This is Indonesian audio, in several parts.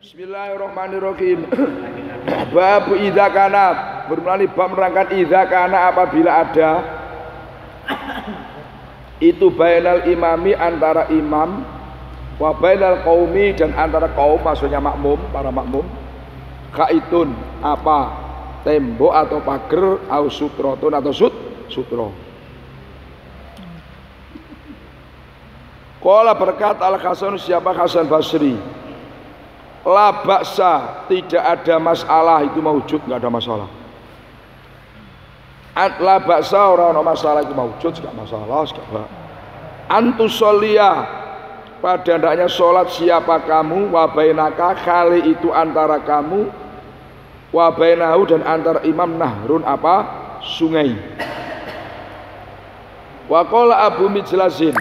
Bismillahirrahmanirrahim. Bab idza kana, bermulai bab menerangkan idza kana apabila ada itu bainal imami antara imam wa bainal qaumi dan antara kaum, maksudnya makmum, para makmum, kaitun apa tembok atau pagar au sutrotun atau sutro. Qala berkat Al-Hasan, siapa Hasan Basri, la baksa, tidak ada masalah, itu maujud, nggak ada masalah. La baksa, orang masalah itu maujud, nggak masalah. Antusolia, pada hendaknya sholat siapa kamu, wabainaka, kali itu antara kamu, wabainahu dan antara imam nahrun apa sungai. Waqala Abu Mijlasin,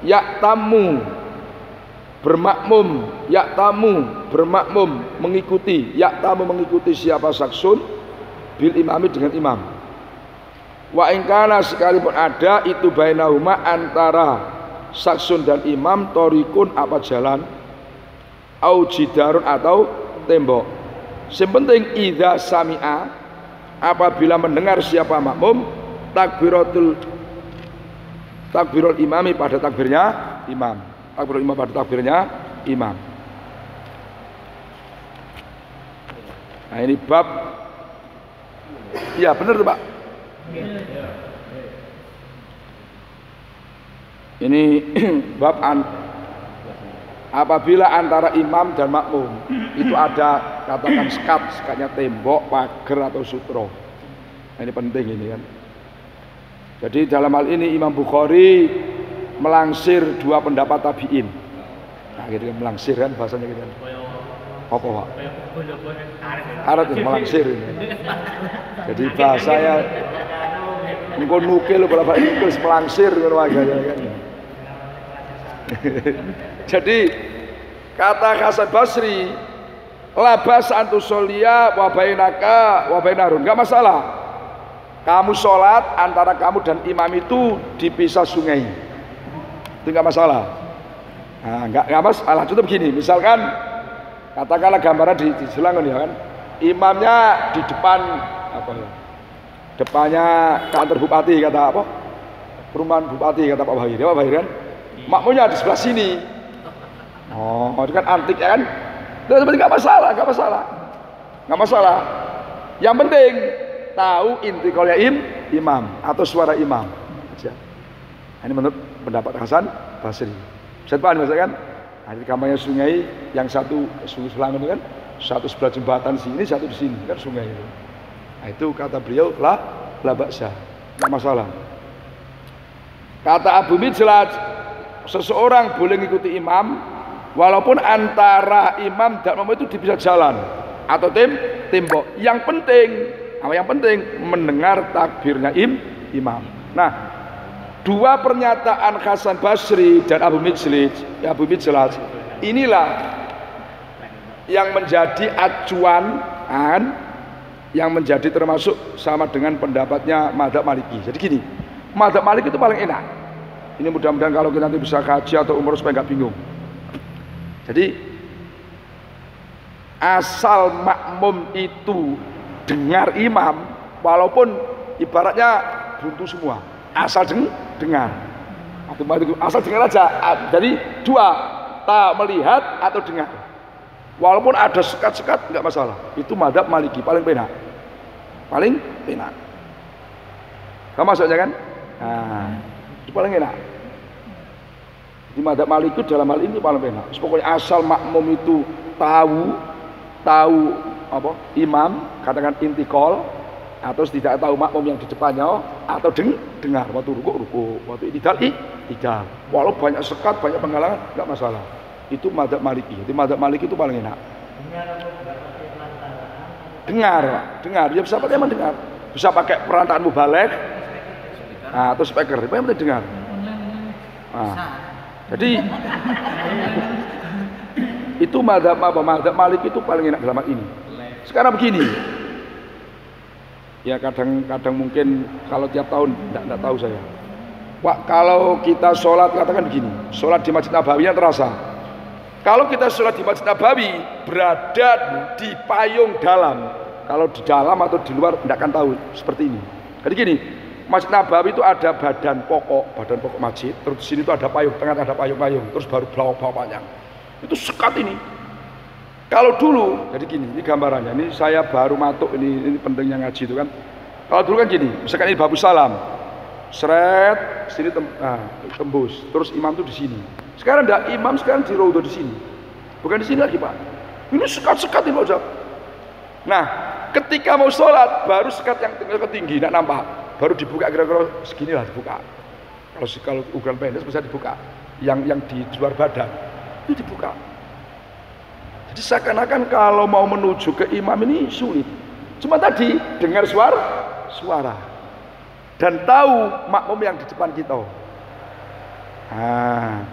yaktamu bermakmum, yaktamu bermakmum mengikuti, yaktamu mengikuti siapa saksun bil imami dengan imam. Wa ingkana sekalipun ada itu bainahuma antara saksun dan imam torikun apa jalan, au jidarun atau tembok. Yang penting idza sami'a, apabila mendengar siapa makmum takbirul imami pada takbirnya imam. Takbirul imam pada takbirnya imam. Nah ini bab, iya benar tuh Pak. Ini bab apabila antara imam dan makmum itu ada katakan sekatnya tembok, pagar atau sutro. Nah, ini penting ini kan. Jadi dalam hal ini Imam Bukhari melangsir dua pendapat tabi'in. Nah, gitu kan, melangsir kan bahasanya gitu kan. Apa Pak? Harus melangsir ini. Jadi bahasanya engko nukil berapa nukil melangsir ngono wae kan. Jadi kata Hasan Basri, labas antusolia wa bainaka wa bainarun, enggak masalah. Kamu sholat antara kamu dan imam itu dipisah sungai, itu enggak masalah. Nah, enggak masalah. Contoh begini, misalkan katakanlah gambaran di Selangor ya kan, imamnya di depan apa ya? Depannya kantor bupati kata apa? Perumahan bupati kata Pak Bahir. Pak Bahir kan? Makmumnya di sebelah sini. Oh, itu kan antik ya kan? Itu sebenarnya enggak masalah. Yang penting tahu intiqalnya imam atau suara imam aja. Ini menurut pendapat Hasan Basri. Bisa paham kan? Nah, di kampanye sungai yang satu Selangor itu kan, satu sebelah jembatan sini, satu di sini kan sungai itu. Nah, itu kata beliau la baksa, enggak masalah. Kata Abu Mijlas, seseorang boleh mengikuti imam walaupun antara imam dan makmum itu dipisah jalan atau tembok. Yang penting mendengar takbirnya imam. Nah, dua pernyataan Hasan Basri dan Abu Mijlas inilah yang menjadi acuan, yang menjadi termasuk sama dengan pendapatnya Madzhab Maliki. Jadi gini, Madzhab Maliki itu paling enak. Ini mudah-mudahan kalau kita nanti bisa kaji atau umroh supaya nggak bingung. Jadi asal makmum itu dengar imam, walaupun ibaratnya buntu semua, asal dengar. Asal dengar aja. Jadi dua, tak melihat atau dengar. Walaupun ada sekat-sekat nggak masalah. Itu madzhab Maliki paling penak. Kamu maksudnya kan? Nah, itu paling enak. Di madzhab Maliki dalam hal ini paling enak. Pokoknya asal makmum itu tahu apa imam, katakan intikal, atau tidak tahu makmum yang di depannya, atau dengar waktu ruku, waktu idal. Walau banyak sekat, banyak penghalangan, enggak masalah. Itu madzhab Maliki. Di madzhab Maliki itu paling enak. Dengar. Ya bisa pakai mendengar. Bisa pakai perantaraan mubaligh. Nah, atau speaker, yang penting dengar. Nah, jadi itu madzhab Maliki itu paling enak dalam hal ini. Sekarang begini, ya kadang mungkin kalau tiap tahun tidak tahu saya. Wah, kalau kita sholat katakan begini, sholat di Masjid Nabawiyah terasa Kalau kita sholat di Masjid Nabawi berada di payung dalam. Kalau di dalam atau di luar tidak akan tahu seperti ini. Jadi gini, Masjid Nabawi itu ada badan pokok masjid. Terus di sini itu ada payung, tengah ada payung-payung. Terus baru bawah panjang. Itu sekat ini. Kalau dulu, jadi gini, ini gambarannya. Ini saya baru matuk, ini pentingnya ngaji itu kan. Kalau dulu kan gini, misalkan ini babu salam, seret, sini tembus, terus imam tuh di sini. Sekarang enggak, imam sekarang di raudhah di sini, bukan di sini lagi Pak. Ini sekat-sekat ini Pak Ustaz. Nah, ketika mau sholat, baru sekat yang tinggi, tidak nampak, baru dibuka kira-kira segini lah dibuka. Kalau ukuran pendek bisa dibuka, yang di luar badan itu dibuka. Jadi seakan-akan kalau mau menuju ke imam ini sulit. Cuma tadi dengar suara dan tahu makmum yang di depan kita. Nah,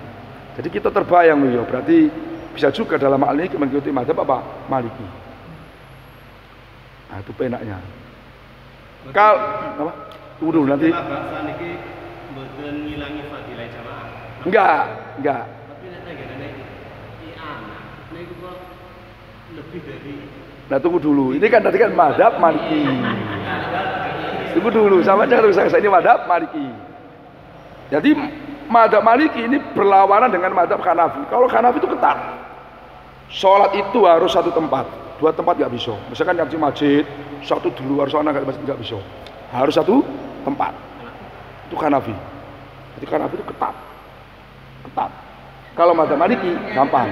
jadi kita terbayang ya, berarti bisa juga dalam hal ini mengikuti mazhab apa? Maliki. Nah, itu penaknya. Kalau apa? Tunggu nanti. Enggak. Lebih dari. Nah tunggu dulu, ini kan tadi kan mazhab Maliki. Tunggu dulu, sama aja saya ini mazhab Maliki. Jadi mazhab Maliki ini berlawanan dengan mazhab Hanafi. Kalau Hanafi itu ketat, sholat itu harus satu tempat, dua tempat nggak bisa. Misalkan yang di masjid, satu di luar sana nggak bisa. Harus satu tempat. Itu Hanafi. Jadi Hanafi itu ketat. Kalau mazhab Maliki gampang.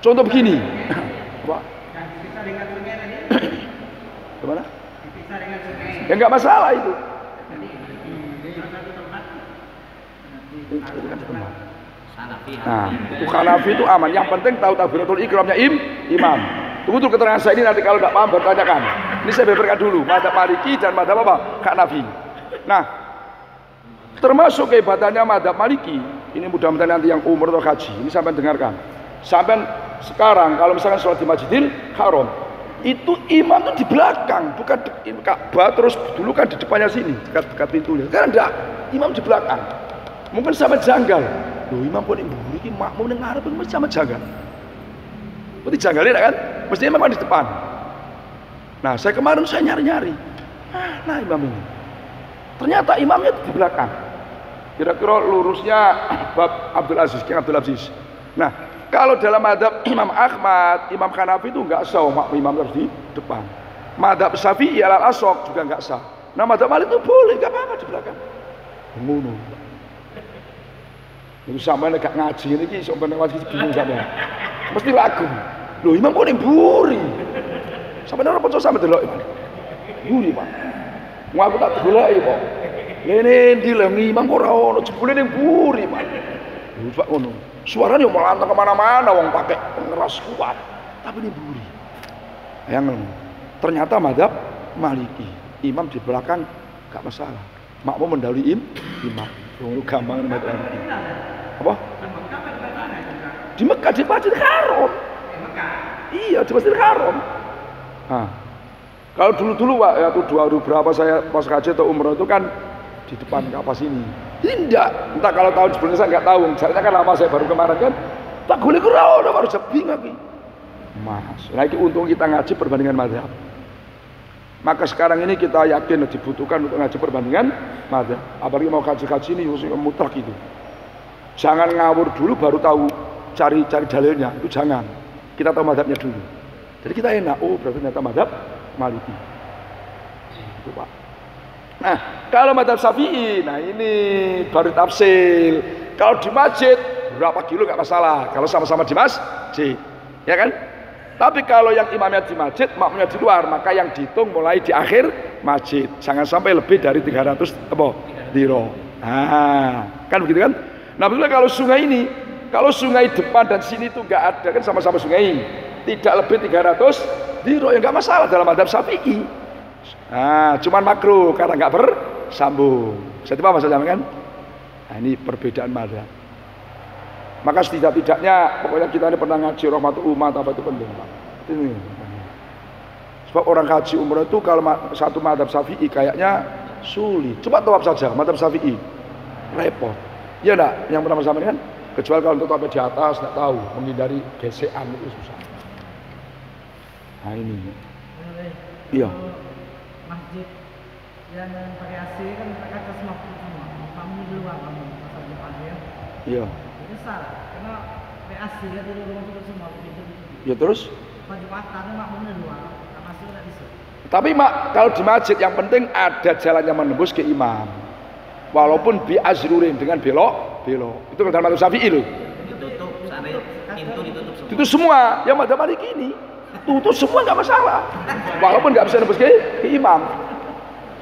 Contoh begini. Apa? Gimana? Ya nggak masalah itu. Nah, itu Hanafi itu aman. Yang penting tahu takbiratul ihramnya imam. Tunggu tuh keterangan saya ini nanti kalau tidak paham bertanyakan. Ini saya beberkan dulu. Mazhab Maliki dan mazhab apa? Hanafi. Nah, termasuk kehebatannya mazhab Maliki. Ini mudah-mudahan nanti yang umur atau haji. Ini sampai dengarkan. Sampai sekarang kalau misalkan sholat di Masjidil Haram, itu imam tuh di belakang, bukan di Ka'bah, terus dulu kan di depannya sini, dekat pintunya. Sekarang enggak, imam di belakang. Mungkin sama janggal. Loh, imam kok ini iki makmum ning ngarep mesti sama janggal. Berarti janggalnya kan? Mesti imam di depan. Nah, saya kemarin saya nyari-nyari. Nah, imam ini. Ternyata imamnya di belakang. Kira-kira lurusnya Bab Abdul Aziz, King Abdul Aziz. Nah, kalau dalam mazhab Imam Ahmad, Imam Hanafi itu enggak sah imam harus di depan. Mazhab Syafi'i al-Asok juga enggak sah. Nah, mazhab Malik itu boleh, enggak apa-apa di belakang. Ngono. Itu sampean nek ngaji niki sok ben ngaji bingung sampean. Mesti lagu. Loh, imam kok ning mburi. Sampeyan ora percaya sampe delok imam. Mburi, Pak. Mau aku tak goleki kok. Ngene ndi lho imam kok ora ono jebule ning mburi, Pak. Pak ngono. Suaranya melantang kemana-mana, wong pakai pengeras kuat, tapi ini buri. Yang ternyata mazhab Maliki, imam di belakang gak masalah. Makmum mendahului imam. Itu gampang mazhab Maliki. Apa? Di Mekah, di Masjidil Haram. Iya, di Masjidil Haram. Nah, kalau dulu-dulu Pak, ya tuh 2000 berapa saya pas haji atau umroh itu kan di depan kapas ini. Ini enggak, entah kalau tahun sebelumnya saya enggak tahu. Misalnya kan lama saya baru kemarin kan, tak boleh kurang, baru saya bingung lagi. Mas, nah itu untung kita ngaji perbandingan mazhab. Maka sekarang ini kita yakin dibutuhkan untuk ngaji perbandingan mazhab. Apalagi mau kaji-kaji ini mutlak itu. Jangan ngawur dulu baru tahu cari dalilnya, itu jangan. Kita tahu mazhabnya dulu. Jadi kita enak, oh berarti ternyata mazhab Maliki. Itu Pak. Nah, kalau mazhab Syafi'i, nah ini baru tafsil. Kalau di masjid berapa kilo nggak masalah. Kalau sama-sama di masjid, ya kan? Tapi kalau yang imamnya di masjid, makmumnya di luar, maka yang dihitung mulai di akhir masjid. Jangan sampai lebih dari 300 diro. Nah, kan begitu kan? Nah, betul kalau sungai ini, kalau sungai depan dan sini itu nggak ada kan sama-sama sungai, tidak lebih 300 diro, ya nggak masalah dalam mazhab Syafi'i. Nah, cuman makruh karena nggak bersambung. Bisa dipaham maksudnya kan? Nah, ini perbedaan mazhab. Maka setidak-tidaknya pokoknya kita ini pernah ngaji rahmatul umat apa itu penting, Pak. Ini. Sebab orang haji umrah itu kalau satu mazhab Syafi'i kayaknya sulit. Coba tawaf saja mazhab Syafi'i. Repot. Ya enggak? Yang pernah bersama kan? Kecuali kalau untuk sampai di atas, nggak tahu, menghindari gesekan itu susah. Nah ini. Iya. Masjid yang pakai AC kan kaca semua. Kamu di luar kamu pasal Jumat ya. Iya. Itu salah. Karena AC ya di rumah itu semua begitu. Ya terus? Pas Jumatan makmum di luar, masuk nggak bisa. Tapi mak, kalau di masjid yang penting ada jalannya menembus ke imam. Walaupun bi azrurin dengan belok. Itu kan dalam Syafi'i loh. Ditutup sampai pintu ditutup semua. Itu semua yang madzhab Maliki ini. Tutup semua nggak masalah. Walaupun nggak bisa nembus ke imam.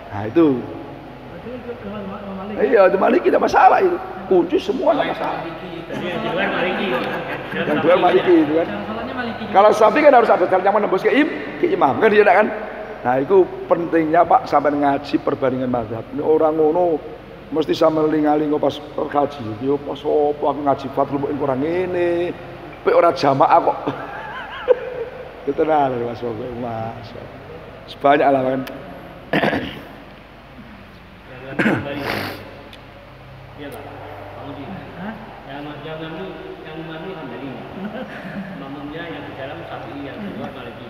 Nah itu. Iya, itu Maliki tidak masalah itu. Kunci semua nggak masalah. Yang dua Maliki itu kan. Kalau Syafi'i kan harus ada jalan yang menembus ke imam kan dia kan. Nah itu pentingnya Pak sampai ngaji perbandingan mazhab. Ini orang ngono mesti sama lingalingo pas kaji. Yo pas opo aku ngaji Fathul Mu'in kurang ini. Pe ora jamaah kok. Itu nah Mas Mas. Sebanyak lah kan. Iya Pak. Kamu di. Yang mandi Hambali. Mamamnya yang di dalam Syafi'i yang di luar Maliki.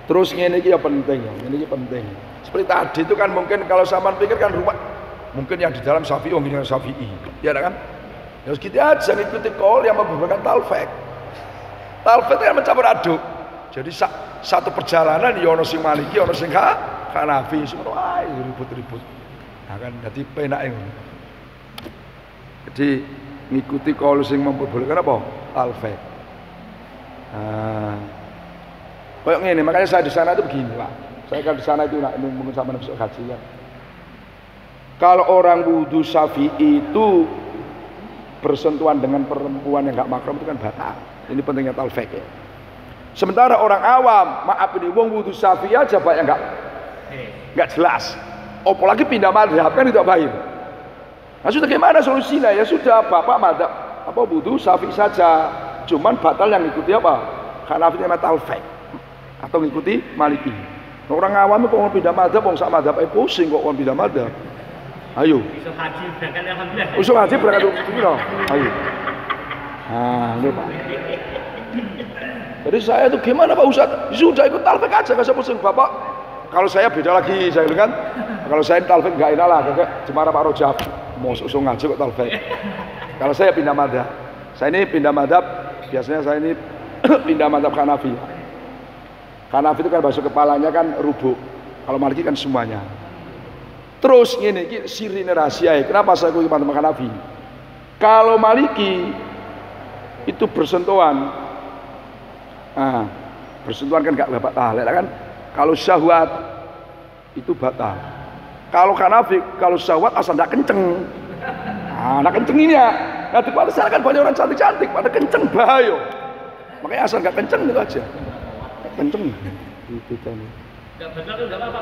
Terus ini ya penting, ini penting. Seperti tadi itu kan mungkin kalau sampean pikir kan rumah mungkin yang di dalam Syafi'i, mungkin yang Syafi'i, ya kan? Terus kita aja ngikuti kol yang membubarkan talfek. Talfek itu kan mencampur aduk. Jadi satu perjalanan ya ono sing Maliki, ono sing Hanafi, semua ribut-ribut. Nah kan jadi penak ngono. Jadi ngikuti kol sing memperbolehkan apa? Talfek. Nah, kayak ngene, makanya saya di sana itu begini, Pak. Saya kan di sana itu nak mungkin sama besok kaji ya. Kalau orang wudu Syafi'i itu bersentuhan dengan perempuan yang enggak mahram itu kan batal. Ini pentingnya talfek ya. Sementara orang awam, maaf ini wong wudu Syafi'i aja banyak enggak jelas. Apalagi pindah mazhab kan itu baik. Nah sudah gimana solusinya? Ya sudah Bapak mazhab apa wudu Syafi'i saja. Cuman batal yang ikuti apa? Hanafi sama talfek atau ngikuti Maliki. Nah, orang awam kok mau pindah mazhab, wong sak mazhab pusing kok mau pindah mazhab. Ayo. Usul haji berangkat alhamdulillah. Usul haji berangkat piro? Ayo. Nah, ini Pak. Jadi saya itu gimana Pak Ustaz? Sudah ikut talfek aja, enggak usah pusing Bapak. Kalau saya beda lagi, saya bilang kan. Kalau saya talfek enggak enak lah, kayak cemara Pak Rojab. Mau usul ngaji kok talfek. Kalau saya pindah mazhab. Saya ini pindah mazhab, biasanya saya ini pindah mazhab Hanafi. Hanafi itu kan masuk kepalanya kan rubuk. Kalau Maliki kan semuanya. Terus ini sirine rahasia ya. Kenapa saya ikut mazhab Hanafi? Kalau Maliki itu bersentuhan. Nah, bersentuhan kan enggak batal kan? Kalau syahwat itu batal. Kalau Hanafi kalau syahwat asal enggak kenceng. Nah, kenceng ini ya. Nah, di sana kan banyak orang cantik-cantik, pada kenceng bahaya. Makanya asal enggak kenceng itu aja. Kenceng. Itu kan. Enggak betul kan enggak apa-apa,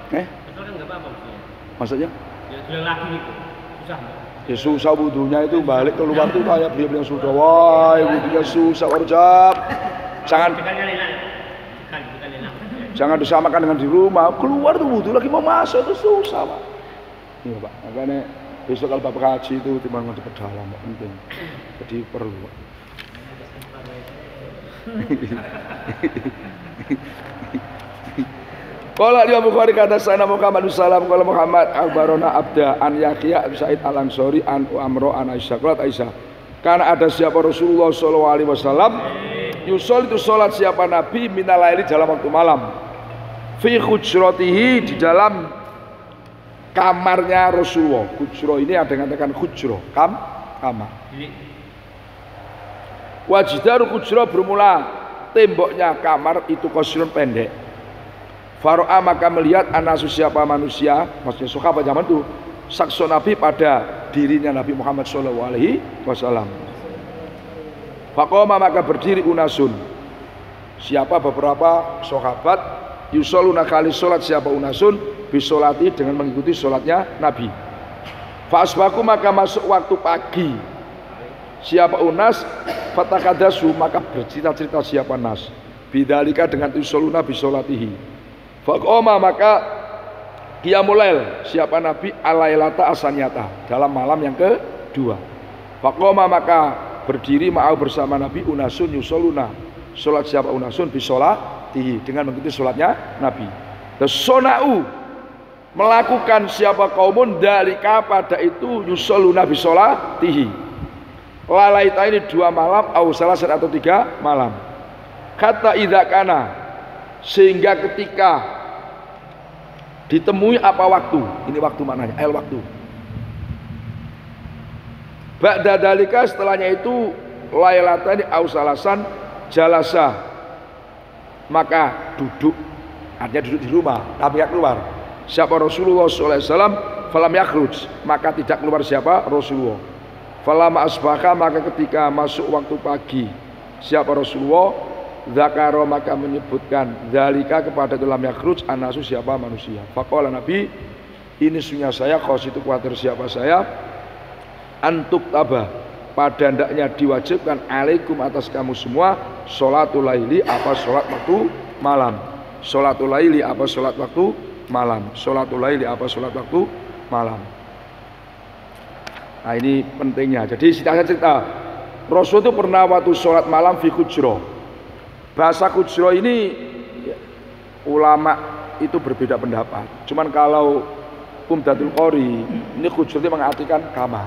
Pak. Betul kan enggak apa-apa, Pak. Maksudnya? Ya jual lagi itu. Susah. Ya susah wudunya itu balik keluar tuh kayak beliau sudah wah wudunya susah warjab. Jangan disamakan dengan di rumah. Keluar tuh wudu lagi mau masuk itu susah Pak. Iya Pak. Makanya besok kalau Bapak haji itu timbang di dalam penting. Jadi perlu. Qala Imam Bukhari kata sana Muhammad sallam qala Muhammad akhbarona abda an Yahya bin Sa'id al-Ansari an Amro an Aisyah qalat Aisyah karena ada siapa Rasulullah sallallahu alaihi wasallam yusol itu salat siapa Nabi minalaili dalam waktu malam fi hujratihi di dalam kamarnya Rasulullah. Hujro ini ada yang mengatakan hujro kamar. Wajdaru hujro bermula temboknya kamar itu kosirun pendek. Faro'a maka melihat anasu siapa manusia, maksudnya sahabat zaman itu sakso Nabi pada dirinya Nabi Muhammad sallallahu alaihi wasallam. Faqoma maka berdiri unasun. Siapa beberapa sahabat yusoluna kali salat siapa unasun bisolati dengan mengikuti salatnya Nabi. Fasbaku maka masuk waktu pagi. Siapa unas fatakadasu maka bercerita-cerita siapa nas. Bidzalika dengan yusoluna bisolatihi. Faqoma maka Qiyamul lail, siapa Nabi alailata asaniyata, dalam malam yang kedua. Faqoma, maka berdiri ma'au bersama Nabi unasun yusoluna, sholat siapa unasun bisolatihi, dengan mengikuti sholatnya Nabi. Dan sona'u, melakukan siapa kaumun dalika pada itu yusoluna bisolatihi, lalaita ini 2 malam au salasan atau 3 malam. Kata idakana, sehingga ketika ditemui apa waktu, ini waktu maknanya, waktu. Ba'da dalika, setelahnya itu lailatani au salasan jalasa, maka duduk, artinya duduk di rumah, tapi tidak keluar. Siapa Rasulullah SAW, falam yakhruj, maka tidak keluar siapa Rasulullah. Falama asbaka, maka ketika masuk waktu pagi, siapa Rasulullah, zakaro, maka menyebutkan dalika kepada dalam yakhruj anasu, siapa manusia. Faqala Nabi, ini sunya saya, khos itu khawatir siapa saya, antuk tabah, pada hendaknya diwajibkan alaikum atas kamu semua sholatul laili, apa sholat waktu malam. Sholatul laili, apa sholat waktu malam. Sholatul laili, apa sholat waktu malam. Nah ini pentingnya. Jadi cerita Rasul itu pernah waktu sholat malam fi hujro. Bahasa hujro ini ulama itu berbeda pendapat. Cuman kalau Umdatul Qori, ini hujro itu mengartikan kamar.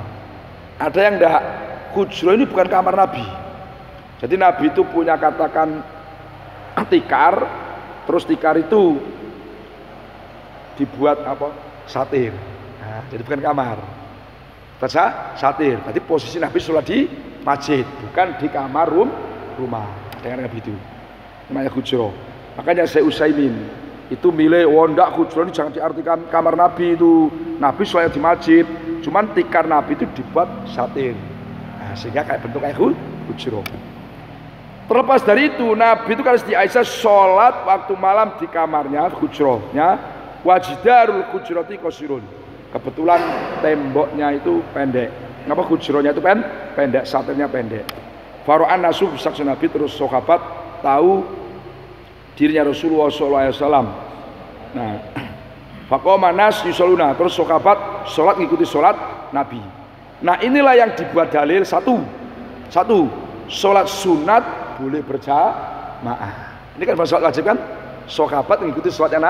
Ada yang enggak, hujro ini bukan kamar Nabi. Jadi Nabi itu punya katakan tikar, terus tikar itu dibuat apa? Satir. Nah, jadi bukan kamar. Baca satir. Tadi posisi Nabi sholat di masjid, bukan di kamar rumah. Dengan Nabi itu namanya hujro. Makanya saya Utsaimin itu milih wondak hujro ini jangan diartikan kamar Nabi itu. Nabi sholat di masjid, cuman tikar Nabi itu dibuat satir. Nah, sehingga kayak bentuk kayak hujro. Terlepas dari itu, Nabi itu kalau di Aisyah sholat waktu malam di kamarnya hujronya, wajidarul hujroti qasirun. Kebetulan temboknya itu pendek. Kenapa hujronya itu pendek, satirnya pendek. Faro'an nasub saksi Nabi, terus sahabat tahu dirinya Rasulullah SAW. Nah, faqoma nas yusoluna, terus sahabat sholat ngikuti sholat Nabi. Nah inilah yang dibuat dalil satu, sholat sunat boleh berjamaah. Ini kan sholat wajib kan, sahabat mengikuti sholatnya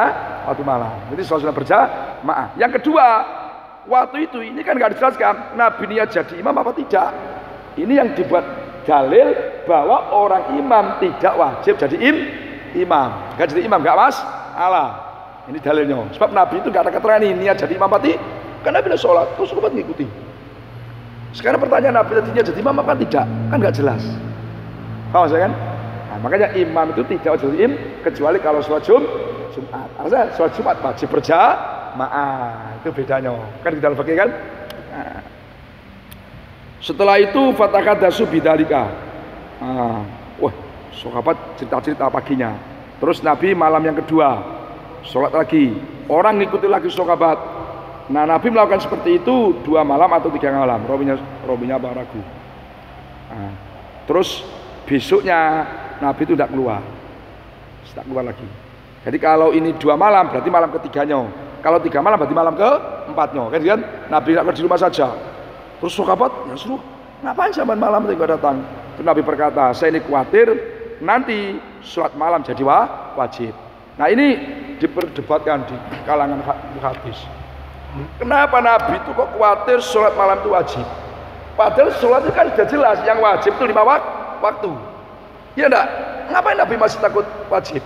waktu malam. Jadi sholat sunat berjamaah. Yang kedua, waktu itu ini kan nggak dijelaskan Nabi niat jadi imam apa tidak. Ini yang dibuat dalil bahwa orang imam tidak wajib jadi imam. Nggak jadi imam nggak masalah. Ini dalilnya. Sebab Nabi itu nggak ada keterangan ini niat jadi imam pati. Karena bila sholat terus sahabat ngikuti. Sekarang pertanyaan Nabi tadinya jadi imam apa tidak? Kan nggak jelas. Paham saya kan? Nah, makanya imam itu tidak wajib jadi imam kecuali kalau sholat Jumat. Artinya sholat Jumat wajib berjamaah. Itu bedanya. Kan di dalam fikih kan? Nah. Setelah itu fatakadasu bidalika. Wah, sahabat cerita-cerita paginya. Terus Nabi malam yang kedua sholat lagi. Orang ngikuti lagi sahabat. Nah Nabi melakukan seperti itu 2 malam atau 3 malam. Robinya ragu. Nah, terus besoknya Nabi itu tidak keluar lagi. Jadi kalau ini 2 malam berarti malam ketiganya. Kalau 3 malam berarti malam keempatnya. Kan Nabi tidak di rumah saja. Terus sahabat ya suruh, ngapain sampai malam itu datang? Terus Nabi berkata, saya ini khawatir nanti sholat malam jadi wajib. Nah ini diperdebatkan di kalangan hadis. Kenapa Nabi itu kok khawatir sholat malam itu wajib? Padahal sholat itu kan sudah jelas, yang wajib itu 5 waktu. Ya enggak? Ngapain Nabi masih takut wajib?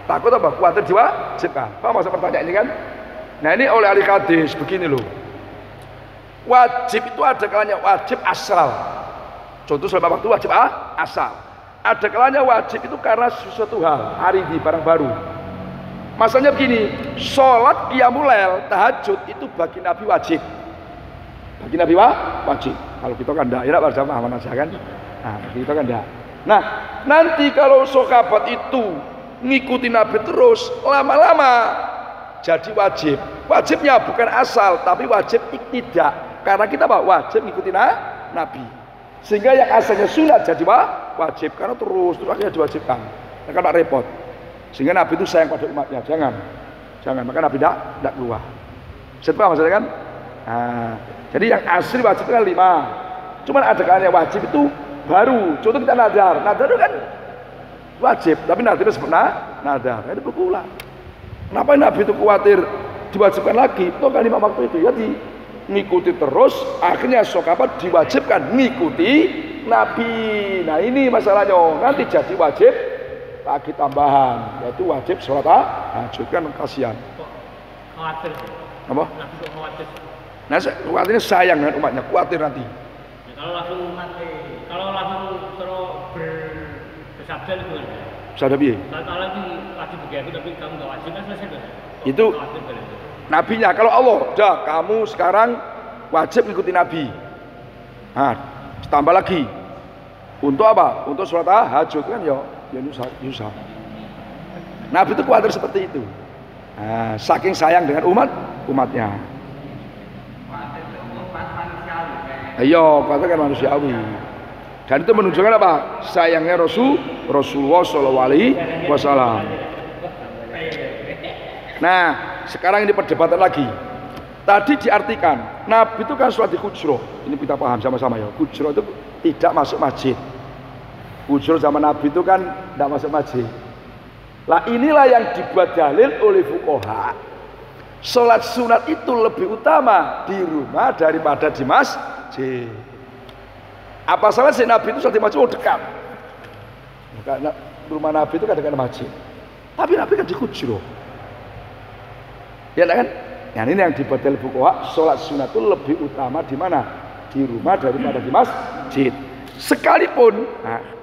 Takut apa? Khawatir diwajibkan. Paham maksud pertanyaan ini kan? Nah ini oleh ahli hadis begini loh. Wajib itu ada kalanya wajib asal. Contoh selama waktu wajib asal. Ada kalanya wajib itu karena sesuatu hal, hari di barang baru. Masalahnya begini, sholat qiyamul lail, tahajud itu bagi Nabi wajib. Bagi Nabi wajib. Kalau kita kan enggak, ya berjamaah mana saja kan? Nah, bagi kita kan enggak. Nah, nanti kalau sahabat itu ngikuti Nabi terus, lama-lama jadi wajib. Wajibnya bukan asal, tapi wajib iktidak. Karena kita wajib ngikuti Nabi. Sehingga yang asalnya sunat jadi wajib. Karena terus akhirnya diwajibkan. Nah, kan repot. Sehingga Nabi itu sayang pada umatnya. Jangan. Jangan, maka Nabi tidak keluar. Setelah maksudnya kan? Nah, jadi yang asli wajib kan 5. Cuman ada kalanya wajib itu baru. Contoh kita nadar itu kan wajib, tapi nadar itu sebenarnya nadar. Itu berulang. Kenapa Nabi itu khawatir diwajibkan lagi? Itu kan 5 waktu itu ya ngikuti terus, akhirnya sokapat diwajibkan ngikuti Nabi. Nah ini masalahnya, nanti jadi wajib lagi tambahan, yaitu wajib sholat tahajud kan kasihan. Khawatir. Apa? Nabi kok khawatir. Nah khawatirnya sayang dengan umatnya, khawatir nanti. Ya, kalau langsung terus bersabda itu kan. Sabda piye? Kalau lagi wajib begitu tapi kamu nggak wajib kan selesai kan? Itu nabinya. Kalau Allah, dah kamu sekarang wajib ikuti Nabi. Nah, tambah lagi. Untuk apa? Untuk sholat tahajud kan ya nyusah. Nabi itu khawatir seperti itu. Nah, saking sayang dengan umatnya. Ayo, katakan manusiawi. Dan itu menunjukkan apa? Sayangnya Rasulullah Shallallahu Alaihi Wasallam. Nah, sekarang ini perdebatan lagi. Tadi diartikan, Nabi itu kan sholat di Hujro. Ini kita paham sama-sama ya. Hujro itu tidak masuk masjid. Hujro zaman Nabi itu kan tidak masuk masjid. Lah inilah yang dibuat dalil oleh fuqaha. Sholat sunat itu lebih utama di rumah daripada di masjid. Apa salah si Nabi itu sholat di masjid? Oh dekat. Karena rumah Nabi itu kan dekat masjid. Tapi Nabi kan di Hujro. Ya kan? Nah ini yang dibuat dalil fuqaha, sholat sunat itu lebih utama di mana? Di rumah daripada di masjid. Sekalipun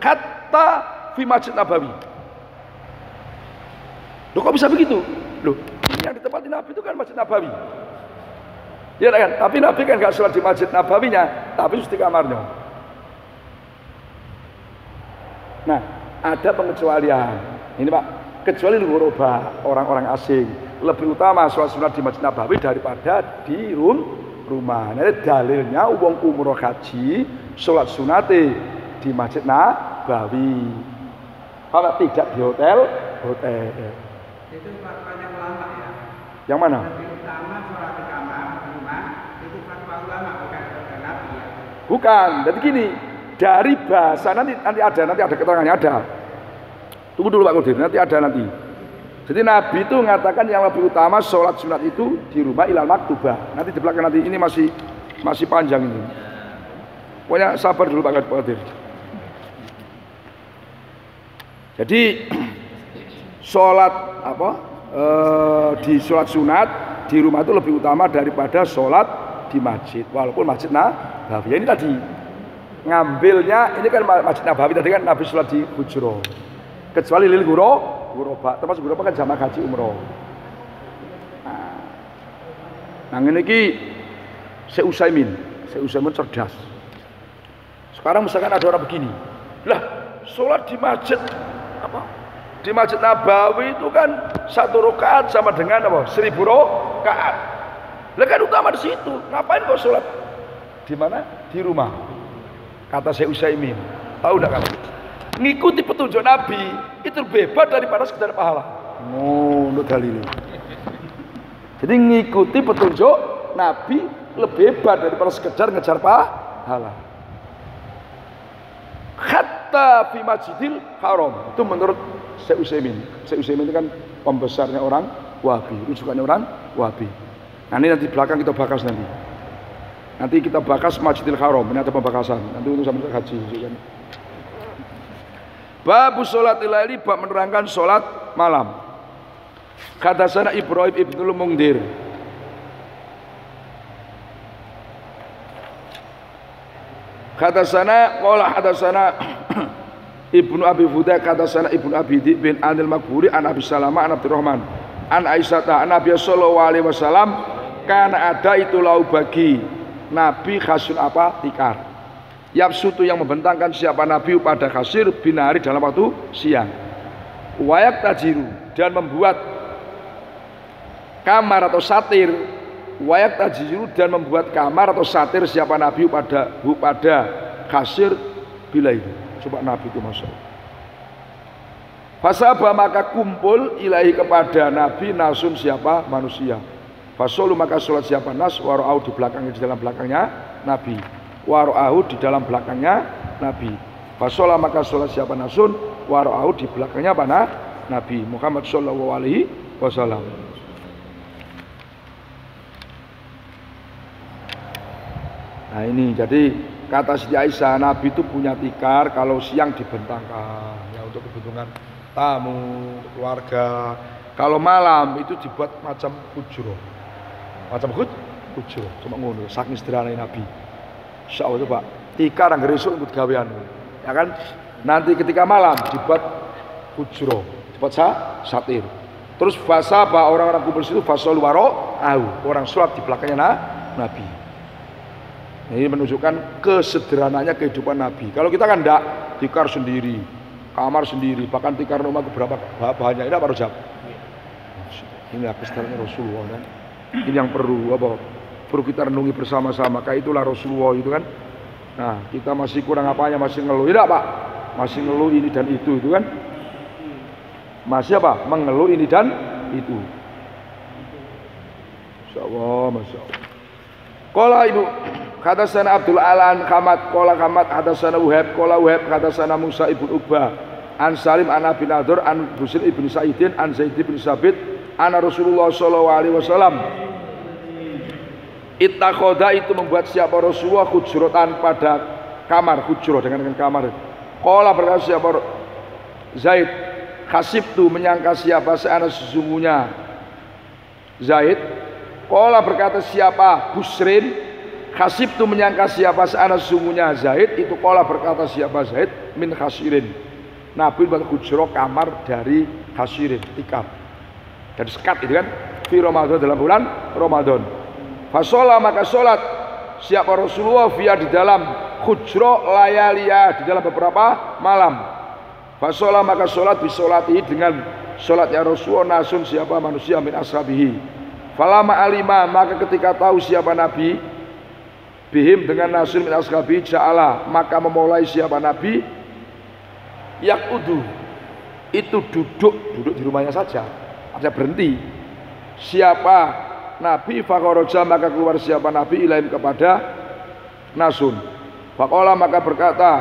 kata fi Masjid Nabawi. Loh kok bisa begitu? Loh, yang ditempati Nabi itu kan Masjid Nabawi. Ya kan? Tapi Nabi kan gak sholat di Masjid Nabawinya, tapi di kamarnya. Nah, ada pengecualian. Ini Pak, kecuali ghuraba, orang-orang asing, lebih utama sholat sunat di Masjid Nabawi daripada di rumah. Nah, dalilnya wong umroh haji sholat sunate di Masjid Nabawi. Kalau tidak di hotel. Itu fatwanya ulama ya. Yang mana? Lebih utama sholat di kamar rumah itu fatwa ulama bukan fatwa Nabi ya. Bukan. Jadi gini, dari bahasa nanti ada keterangannya ada. Tunggu dulu Pak Kodir, nanti ada nanti. Jadi Nabi itu mengatakan yang lebih utama sholat sunat itu di rumah ilal maktubah. Nanti di belakang nanti ini masih panjang ini. Pokoknya sabar dulu Pak Kodir. Jadi sholat di sholat sunat di rumah itu lebih utama daripada sholat di masjid. Walaupun Masjid Nabawi ini tadi ngambilnya ini kan Masjid Nabawi tadi kan Nabi sholat di Hujro. Kecuali lil ghuraba, termasuk ghuraba kan jamaah haji umroh. Nah ini ki Syekh Utsaimin cerdas. Sekarang misalkan ada orang begini, lah sholat di masjid di Masjid Nabawi itu kan 1 rakaat sama dengan 1000 rakaat. Lah kan utama di situ. Ngapain kau sholat di mana? Di rumah. Kata Syekh Utsaimin. Tahu enggak kamu? Ngikuti petunjuk Nabi itu lebih hebat daripada sekedar pahala. Ngono dalile. Jadi ngikuti petunjuk Nabi lebih hebat daripada sekedar ngejar pahala. Hatta fi Masjidil Haram. Itu menurut Syekh Utsaimin. Syekh Utsaimin itu kan pembesarnya orang Wahabi, rujukannya orang Wahabi. Nah, ini nanti belakang kita bahas nanti. Nanti kita bahas Masjidil Haram, ini ada pembakasan. Nanti untuk sampai haji kan. Bab sholatil laili, bab menerangkan sholat malam. Hadatsana Ibrahim ibnul Mungdir. Hadatsana Ibnu Abi Fudail hadatsana Ibnu Abi Dhi'b bin Anil Maghburi an Abi Salamah an Abdurrahman an Aisyah an Nabi sallallahu alaihi wasallam kana ada itu lau bagi Nabi khasun tikar. Yabsutu yang membentangkan siapa Nabi pada kasir binari dalam waktu siang. Wayak tajiru dan membuat kamar atau satir. Wayak tajiru dan membuat kamar atau satir siapa Nabi pada kasir bila itu. Coba Nabi itu masuk. Fasaba maka kumpul ilahi kepada Nabi nasun siapa manusia. Fasolu maka sholat siapa nas wara'au di belakangnya di dalam belakangnya Nabi. Wara'au di dalam belakangnya Nabi. Fasola maka sholat siapa nasun wara'au di belakangnya mana Nabi Muhammad sallallahu alaihi wasallam. Nah ini jadi kata Siti Aisyah Nabi itu punya tikar kalau siang dibentangkan ya untuk kebutuhan tamu, keluarga. Kalau malam itu dibuat macam hujro. Macam hujro, cuma ngono, saking sederhananya Nabi. Insyaallah itu Pak, tikar yang resuk untuk gawean. Ya kan? Nanti ketika malam dibuat hujro, dibuat satir. Terus fasaba orang-orang kumpul situ fasol orang sholat di belakangnya Nabi. Ini menunjukkan kesederhananya kehidupan Nabi. Kalau kita kan enggak, tikar sendiri, kamar sendiri, bahkan tikar rumah beberapa bahannya ini apa Rojab? Ini kesederhananya Rasulullah kan. Ini yang perlu perlu kita renungi bersama-sama. Kayak itulah Rasulullah itu kan. Nah, kita masih kurang apanya, masih ngeluh. Tidak Pak, masih ngeluh ini dan itu kan. Masih apa? Mengeluh ini dan itu. Insyaallah, masyaallah. Qala ibu hadatsana Abdul Alan Khamat qala Khamat hadatsana Wahab qala Wahab hadatsana Musa ibn Uqbah an Salim an Abi Nadur an Busir ibn Sa'idin an Zaid bin Sabit ana Rasulullah sallallahu alaihi wasallam ittakhadha itu membuat siapa Rasulullah hujratan pada kamar hujrah dengan kamar. Qala berkata siapa Zaid khasibtu menyangka siapa seana sesungguhnya Zaid. Qala berkata siapa Busrin khasibtu menyangka siapa seana sesungguhnya Zaid itu qala berkata siapa Zaid min khasirin. Nabi buat hujrah kamar dari khasirin tikar. Dari sekat itu kan fi Ramadan dalam bulan Ramadan. Fasola maka sholat siapa Rasulullah via di dalam hujrah layalia di dalam beberapa malam. Fasola maka sholat bisolati dengan sholatnya Rasulullah nasun siapa manusia min ashabihi. Falama alima maka ketika tahu siapa Nabi bihim dengan nasun min ashabihi ja'ala maka memulai siapa Nabi yakudu itu duduk di rumahnya saja. Ada berhenti siapa Nabi fakharaja maka keluar siapa Nabi ilaim kepada nasun faqala maka berkata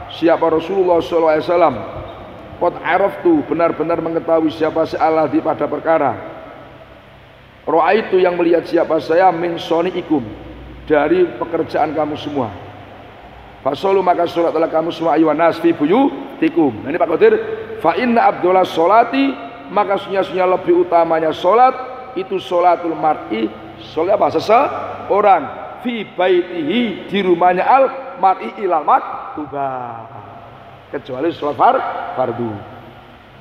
siapa Rasulullah sallallahu alaihi wasallam qad araftu benar-benar mengetahui siapa se'aladi pada perkara ra'aitu yang melihat siapa saya min soni'ikum dari pekerjaan kamu semua. Fasolu maka sholatlah kamu semua ayuhan nas fi buyutikum. Nah ini Pak Qadir fa inna abdullah sholati maka sunya lebih utamanya sholat itu sholatul mar'i sholat apa seseorang fi baitihi di rumahnya al mar'i ilal maktubah kecuali sholat fardu.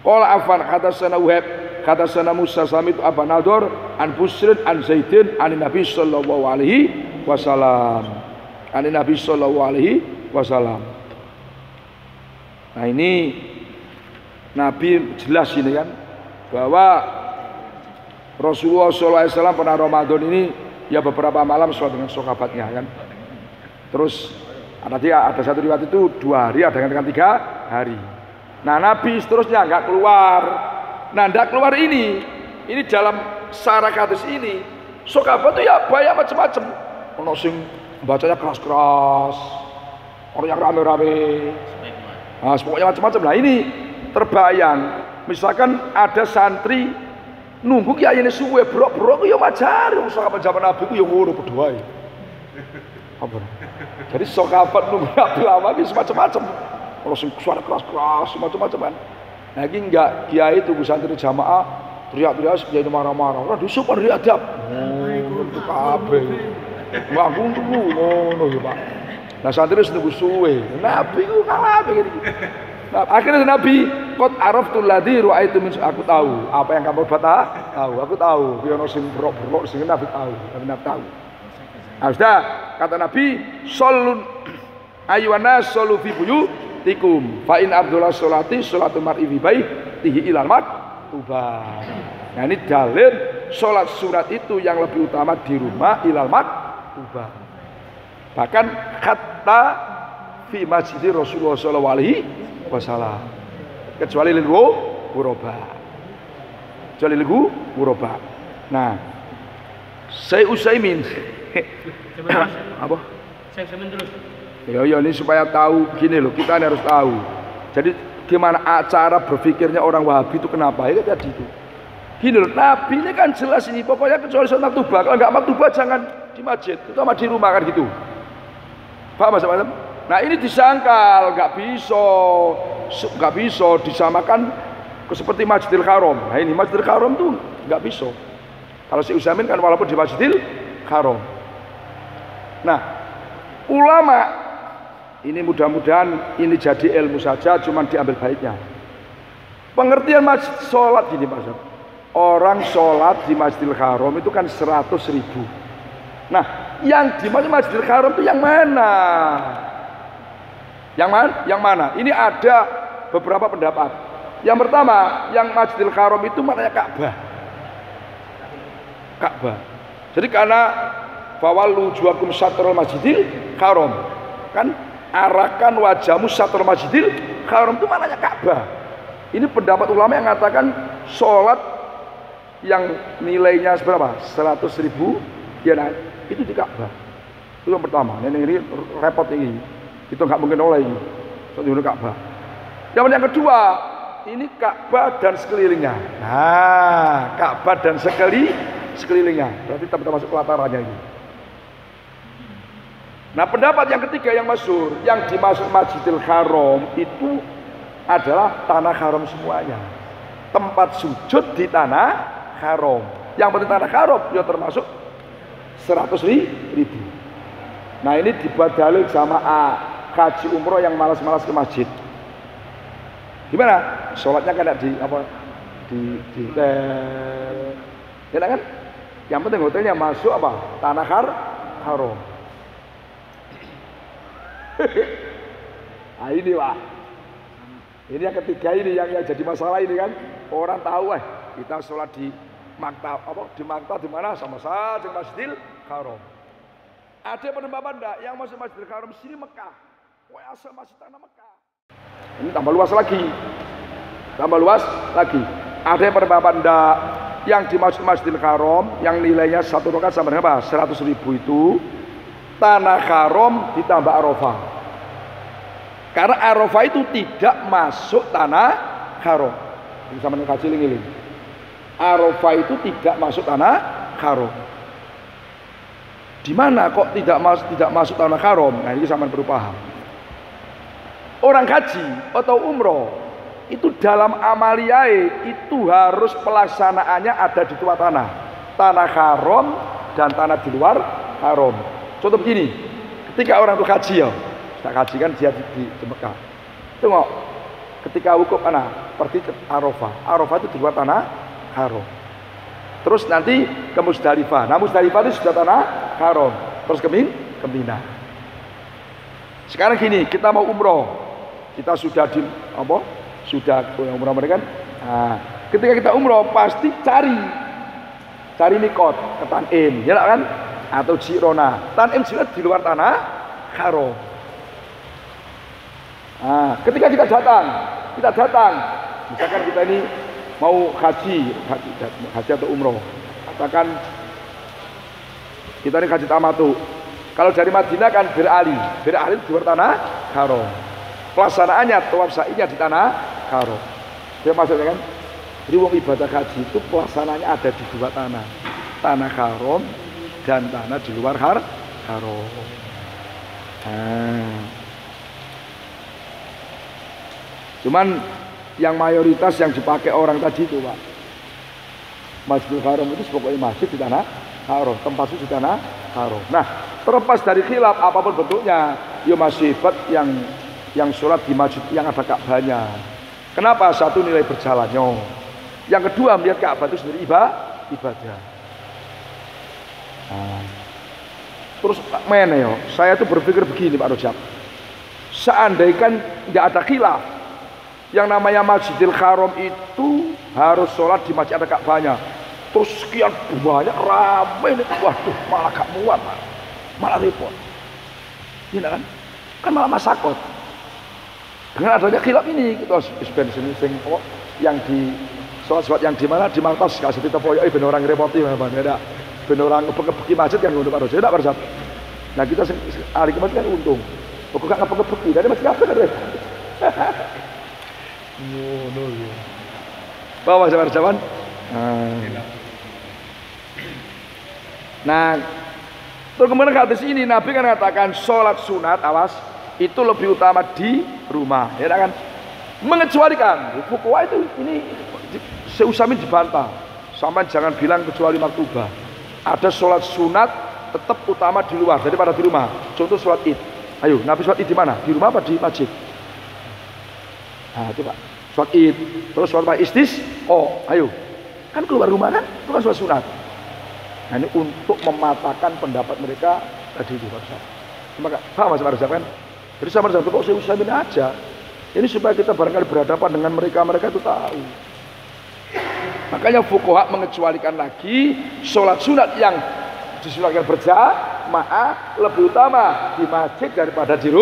Qala afan hadatsana Wahab hadatsana Musa samit Abu Nadur an Busrin an Zaidin an Nabi sallallahu alaihi wasallam. An Nabi sallallahu alaihi wasallam. Nah ini Nabi jelas ini kan bahwa Rasulullah sallallahu alaihi wasallam pada Ramadan ini ya beberapa malam sholat dengan sahabatnya kan. Terus ada satu riwayat itu 2 hari, ada yang 3 hari. Nah Nabi seterusnya nggak keluar. Nah nggak keluar ini dalam syarah hadis ini sahabat itu ya banyak macam-macam. Ono sing bacanya keras-keras, orang yang rame-rame. Nah pokoknya macam-macam. Nah ini terbayang misalkan ada santri nunggu kiai ini suwe brok-brok ya wajar wong sahabat zaman Nabi ku ya ngono padha wae. Apa? Jadi sahabat nunggu Nabi lama iki macam-macam. Kalau suara keras-keras macam-macam kan. Nah ini enggak kiai tunggu santri jamaah teriak-teriak kiai marah-marah. Ora disupan riadab. Oh, itu kabeh. Wah, tunggu ngono ya, Pak. Nah santri nunggu suwe. Nabi ku kalah begini. Nah, akhirnya Nabi qad araftul ladzi ra'aitu min aku tahu apa yang kamu tahu. Aku tahu. Piye ono sing brok-brok sing Nabi tahu. Nabi tahu. Nah, sudah kata Nabi shallun ayyuhan sallu fi buyutikum fa in abdullah sholati sholatul mar'i fi baitihi ilal maktubah. Nah ini dalil sholat surat itu yang lebih utama di rumah ilal maktubah. Bahkan kata fi masjid Rasulullah sallallahu alaihi wasallam kecuali lil ghuraba. Kecuali lil ghuraba. Nah, Syekh Utsaimin apa? Saya terus. Ya ini supaya tahu begini loh, kita harus tahu. Jadi gimana cara berpikirnya orang Wahabi itu kenapa? Ya tadi itu. Gini loh, Nabi ini kan jelas ini, pokoknya kecuali sholat maktubah. Kalau nggak maktubah jangan di masjid, terutama di rumah kan gitu. Paham mas? Nah ini disangkal, nggak bisa disamakan seperti Masjidil Haram. Nah ini Masjidil Haram tuh nggak bisa. Kalau si Utsaimin kan walaupun di Masjidil Haram. Nah ulama ini mudah-mudahan ini jadi ilmu saja, cuman diambil baiknya. Pengertian masjid sholat gini mas. Orang sholat di Masjidil Haram itu kan 100.000. Nah, yang di Masjidil Haram itu yang mana? Yang mana? Ini ada beberapa pendapat. Yang pertama, yang Masjidil Haram itu maknanya Ka'bah. Ka'bah. Jadi karena fawallu wujuhakum syatrul Masjidil Haram. Kan arahkan wajahmu syatrul Masjidil Haram itu maknanya Ka'bah. Ini pendapat ulama yang mengatakan sholat yang nilainya seberapa? 100.000 ya nah, itu di Ka'bah. Itu yang pertama. Ini repot ini. Itu nggak mungkin oleh ini. Soalnya Ka'bah. Yang kedua, ini Ka'bah dan sekelilingnya. Nah, Ka'bah dan sekelilingnya. Berarti kita masuk pelatarannya ini. Nah, pendapat yang ketiga yang masyhur, yang dimaksud Masjidil Haram itu adalah tanah haram semuanya. Tempat sujud di tanah haram. Yang penting tanah haram ya termasuk 100.000. Nah ini dibuat dalil sama haji umroh yang malas-malas ke masjid. Gimana? Sholatnya kan di apa? Di hotel. Ya kan? Yang penting hotelnya masuk apa? Tanah haram. Nah ini Pak. Ini yang ketiga ini yang jadi masalah ini kan. Orang tahu kita sholat di maktab di maktab di mana sama saja Masjidil Haram. Ada pendapat enggak yang masuk Masjidil Haram sini Mekah. Wah asal masih tanah Mekah. Ini tambah luas lagi. Ada yang pendapat enggak yang dimaksud Masjidil Haram yang nilainya satu rakaat sama dengan apa? 100.000 itu tanah haram ditambah Arafah. Karena Arafah itu tidak masuk tanah haram. Ini sama dengan kaji ling-ling. Arafah itu tidak masuk tanah haram. Di mana kok tidak masuk tanah haram? Nah ini sama perlu paham. Orang haji atau umroh itu dalam amaliyah itu harus pelaksanaannya ada di dua tanah haram dan tanah di luar haram. Contoh begini, ketika orang itu haji ya, sudah haji kan dia di Mekah. Tengok, ketika wukuf pergi ke Arafah itu di luar tanah haram. Terus nanti ke Musdalifah. Nah Musdalifah itu sudah tanah haram. Terus ke Mina. Sekarang gini, kita mau umroh. Kita sudah umroh mereka kan. Nah, ketika kita umroh pasti cari mikot ke Tanim, ya kan? Atau Jirona. Tanim juga di luar tanah haram. Nah, ketika kita datang, misalkan kita ini mau haji atau umroh, katakan kita ini haji tamatu. Kalau dari Madinah kan berali di luar tanah haram. Pelaksanaannya tawaf sa'inya di tanah haram. Dia maksudnya kan, jadi wong ibadah haji itu pelaksanaannya ada di dua tanah haram dan tanah di luar haram. Cuman yang mayoritas yang dipakai orang tadi itu Pak, Masjidil Haram itu pokoknya masjid di tanah haram, tempat suci di tanah haram. Nah terlepas dari khilaf apapun bentuknya, ya masih hebat yang sholat di masjid yang ada Ka'bahnya. Kenapa? Satu, nilai berjalannya. Yang kedua, melihat Ka'bah itu sendiri ibadah. Nah, terus mana ya? Saya tuh berpikir begini Pak Rojab. Seandainya tidak ada khilaf, yang namanya Masjidil Haram itu harus sholat di masjid ada Ka'bahnya. Terus sekian banyak ramai ini, waduh malah gak muat, malah repot. Ini kan malah masakot. Dengan adanya khilaf ini kita harus sing yang di sholat yang di mana di martos gak seperti tepoyoi ben orang repoti beda ben orang ngebeki masjid kan ngono Pak Rojo tidak pada saat. Nah kita hari kemarin kan untung pokok gak ngebeki dari masjid apa kan ngono ya bawa zaman nah terus kemudian hadis ini Nabi kan katakan sholat sunat awas itu lebih utama di rumah ya kan mengecualikan pokoknya itu ini seusamin dibantah sampai jangan bilang kecuali maktubah ada sholat sunat tetap utama di luar daripada di rumah contoh sholat id ayo Nabi sholat id di mana di rumah apa di masjid nah itu Pak sholat id terus sholat ayo kan keluar rumah kan itu kan sholat sunat nah ini untuk mematahkan pendapat mereka tadi itu Pak maka paham Mas Marza kan jadi sama satu kok seusamin aja ini supaya kita barangkali berhadapan dengan mereka itu tahu. Makanya fuqaha mengecualikan lagi sholat sunat yang disunatkan berjamaah lebih utama di masjid daripada di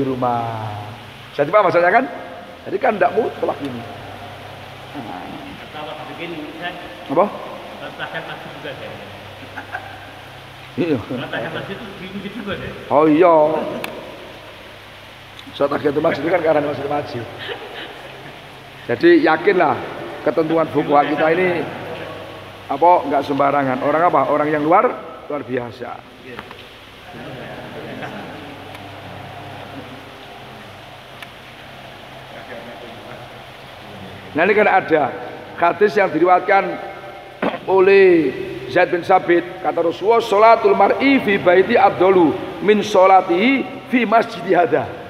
rumah. Jadi apa maksudnya kan? Jadi kan tidak mutlak ini. Apa? Iya. Oh iya. Sholat tahiyatul masjid itu kan karena masjid. Jadi yakinlah ketentuan fuqaha kita ini apa enggak sembarangan. Orang apa? Orang yang luar biasa. Nah ini kan ada hadis yang diriwayatkan oleh Zaid bin Sabit kata Rasulullah sholatul mar'i fi baiti afdalu min sholatihi fi masjidi hada.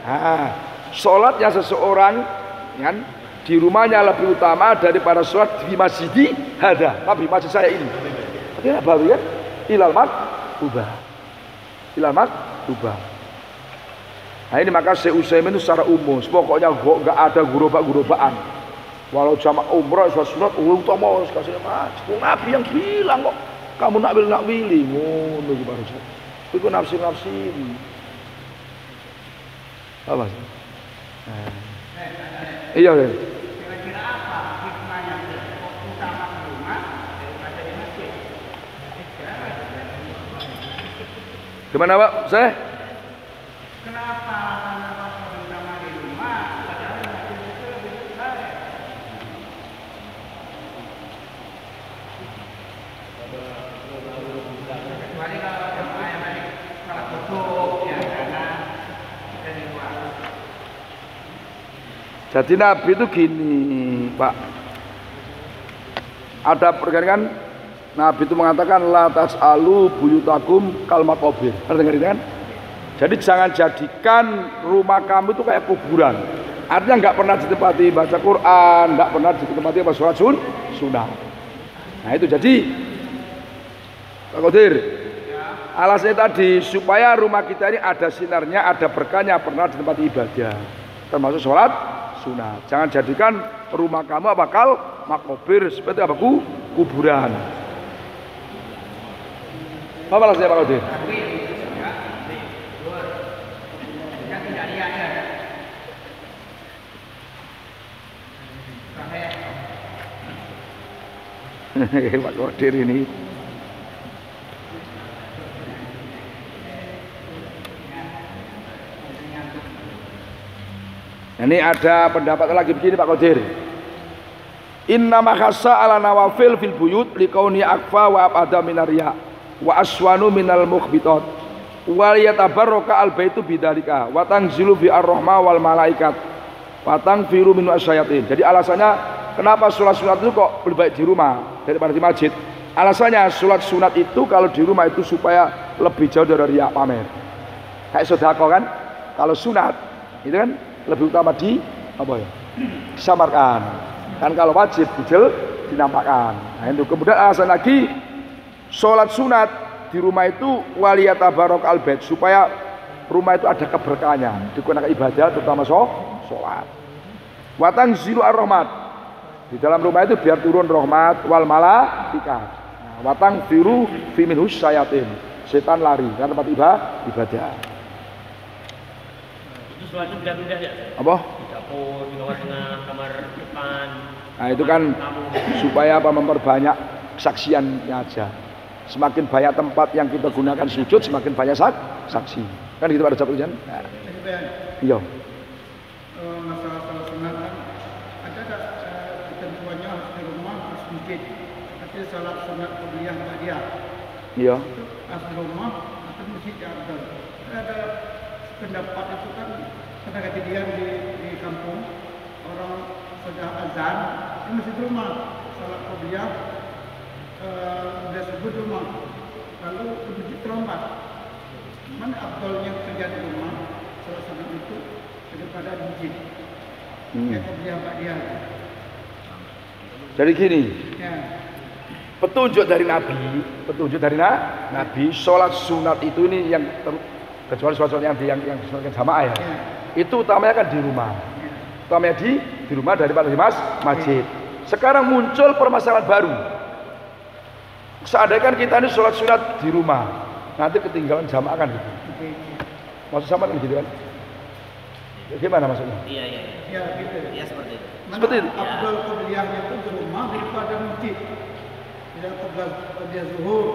Sholatnya seseorang kan di rumahnya lebih utama daripada sholat di masjidi hada. Nabi masjid saya ini. Artinya baru ya ilal ubah. Nah ini maka Syekh Utsaimin itu secara umum pokoknya enggak ada gerobak-gerobakan. Walau jamaah umrah sholat sunat utama kasih masjid. Nabi yang bilang kok kamu nak willy ngono iki baru. Iku nafsi. Apa sih? Iya deh. Kira-kira apa hikmahnya utama di rumah daripada di masjid? Gimana Pak? Saya? Kenapa utama di rumah padahal di masjid itu lebih besar? Kecuali kalau jemaah yang baik salah tutup ya karena kita di luar. Jadi Nabi itu gini Pak, ada perkara Nabi itu mengatakan la tas'alu buyutakum kal maqabir. Dengar kan? Jadi jangan jadikan rumah kamu itu kayak kuburan. Artinya nggak pernah ditempati baca Quran, nggak pernah ditempati sholat sunnah. Nah itu jadi Pak Qadir, alasannya tadi supaya rumah kita ini ada sinarnya, ada berkahnya, pernah ditempati ibadah, termasuk sholat sunat. Jangan jadikan rumah kamu bakal makobir seperti apa kuburan. Apa alasannya Pak Qadir? Pak Qadir ini ada pendapat lagi begini Pak Qadir. Inna makhassa ala nawafil fil buyut liqauni akfa wa abada minariya wa aswanu minal mukhbitat wa yatabarraka al baitu bidzalika wa tanzilu bi ar-rahma wal malaikat wa tangfiru min asyayatin. Jadi alasannya kenapa sholat sunat itu kok lebih baik di rumah daripada di masjid? Alasannya sholat sunat itu kalau di rumah itu supaya lebih jauh dari riya pamer. Kayak sedekah kan? Kalau sunat itu kan lebih utama di apa ya? Disamarkan. Kan kalau wajib dinampakkan. Nah itu kemudian alasan lagi sholat sunat di rumah itu waliyatabarok albait supaya rumah itu ada keberkahannya digunakan ibadah terutama sholat. Watang zilu ar-rahmat di dalam rumah itu biar turun rahmat wal malaikat. Watang firu fi minhus syayatin setan lari karena tempat ibadah. Itu sholatnya pindah-pindah ya? Apa? Di dapur, di kamar tengah, kamar depan. Nah itu kan supaya apa, memperbanyak kesaksiannya aja. Semakin banyak tempat yang kita gunakan sujud, semakin banyak saksi. Kan gitu pada Ustaz Jan? Nah, iya. Masalah salat sunat kan ada tak ketentuannya harus di rumah harus masjid. Tapi salat sunat kuliah dia Iya. itu harus di rumah atau masjid yang ada. Ada pendapat itu kan pernah kejadian di kampung orang sudah azan di masjid rumah salat kuliah sudah sebut rumah lalu ke masjid terlambat. Mana afdalnya kerja di rumah salat sunat itu daripada di masjid? Ya kuliah dia. Jadi gini, Ya. petunjuk dari Nabi, sholat sunat itu ini yang kecuali sholat yang sholat jamaah ya. Itu utamanya kan di rumah. Utamanya di rumah daripada di masjid. Sekarang muncul permasalahan baru. Seandainya kita ini sholat sunat di rumah, nanti ketinggalan jamaah kan gitu. Maksud sama kan gitu kan? Gimana maksudnya? Iya. Ya gitu. Iya seperti itu. Seperti itu. Afdal kuliahnya itu di rumah daripada masjid. Tidak kuliah zuhur.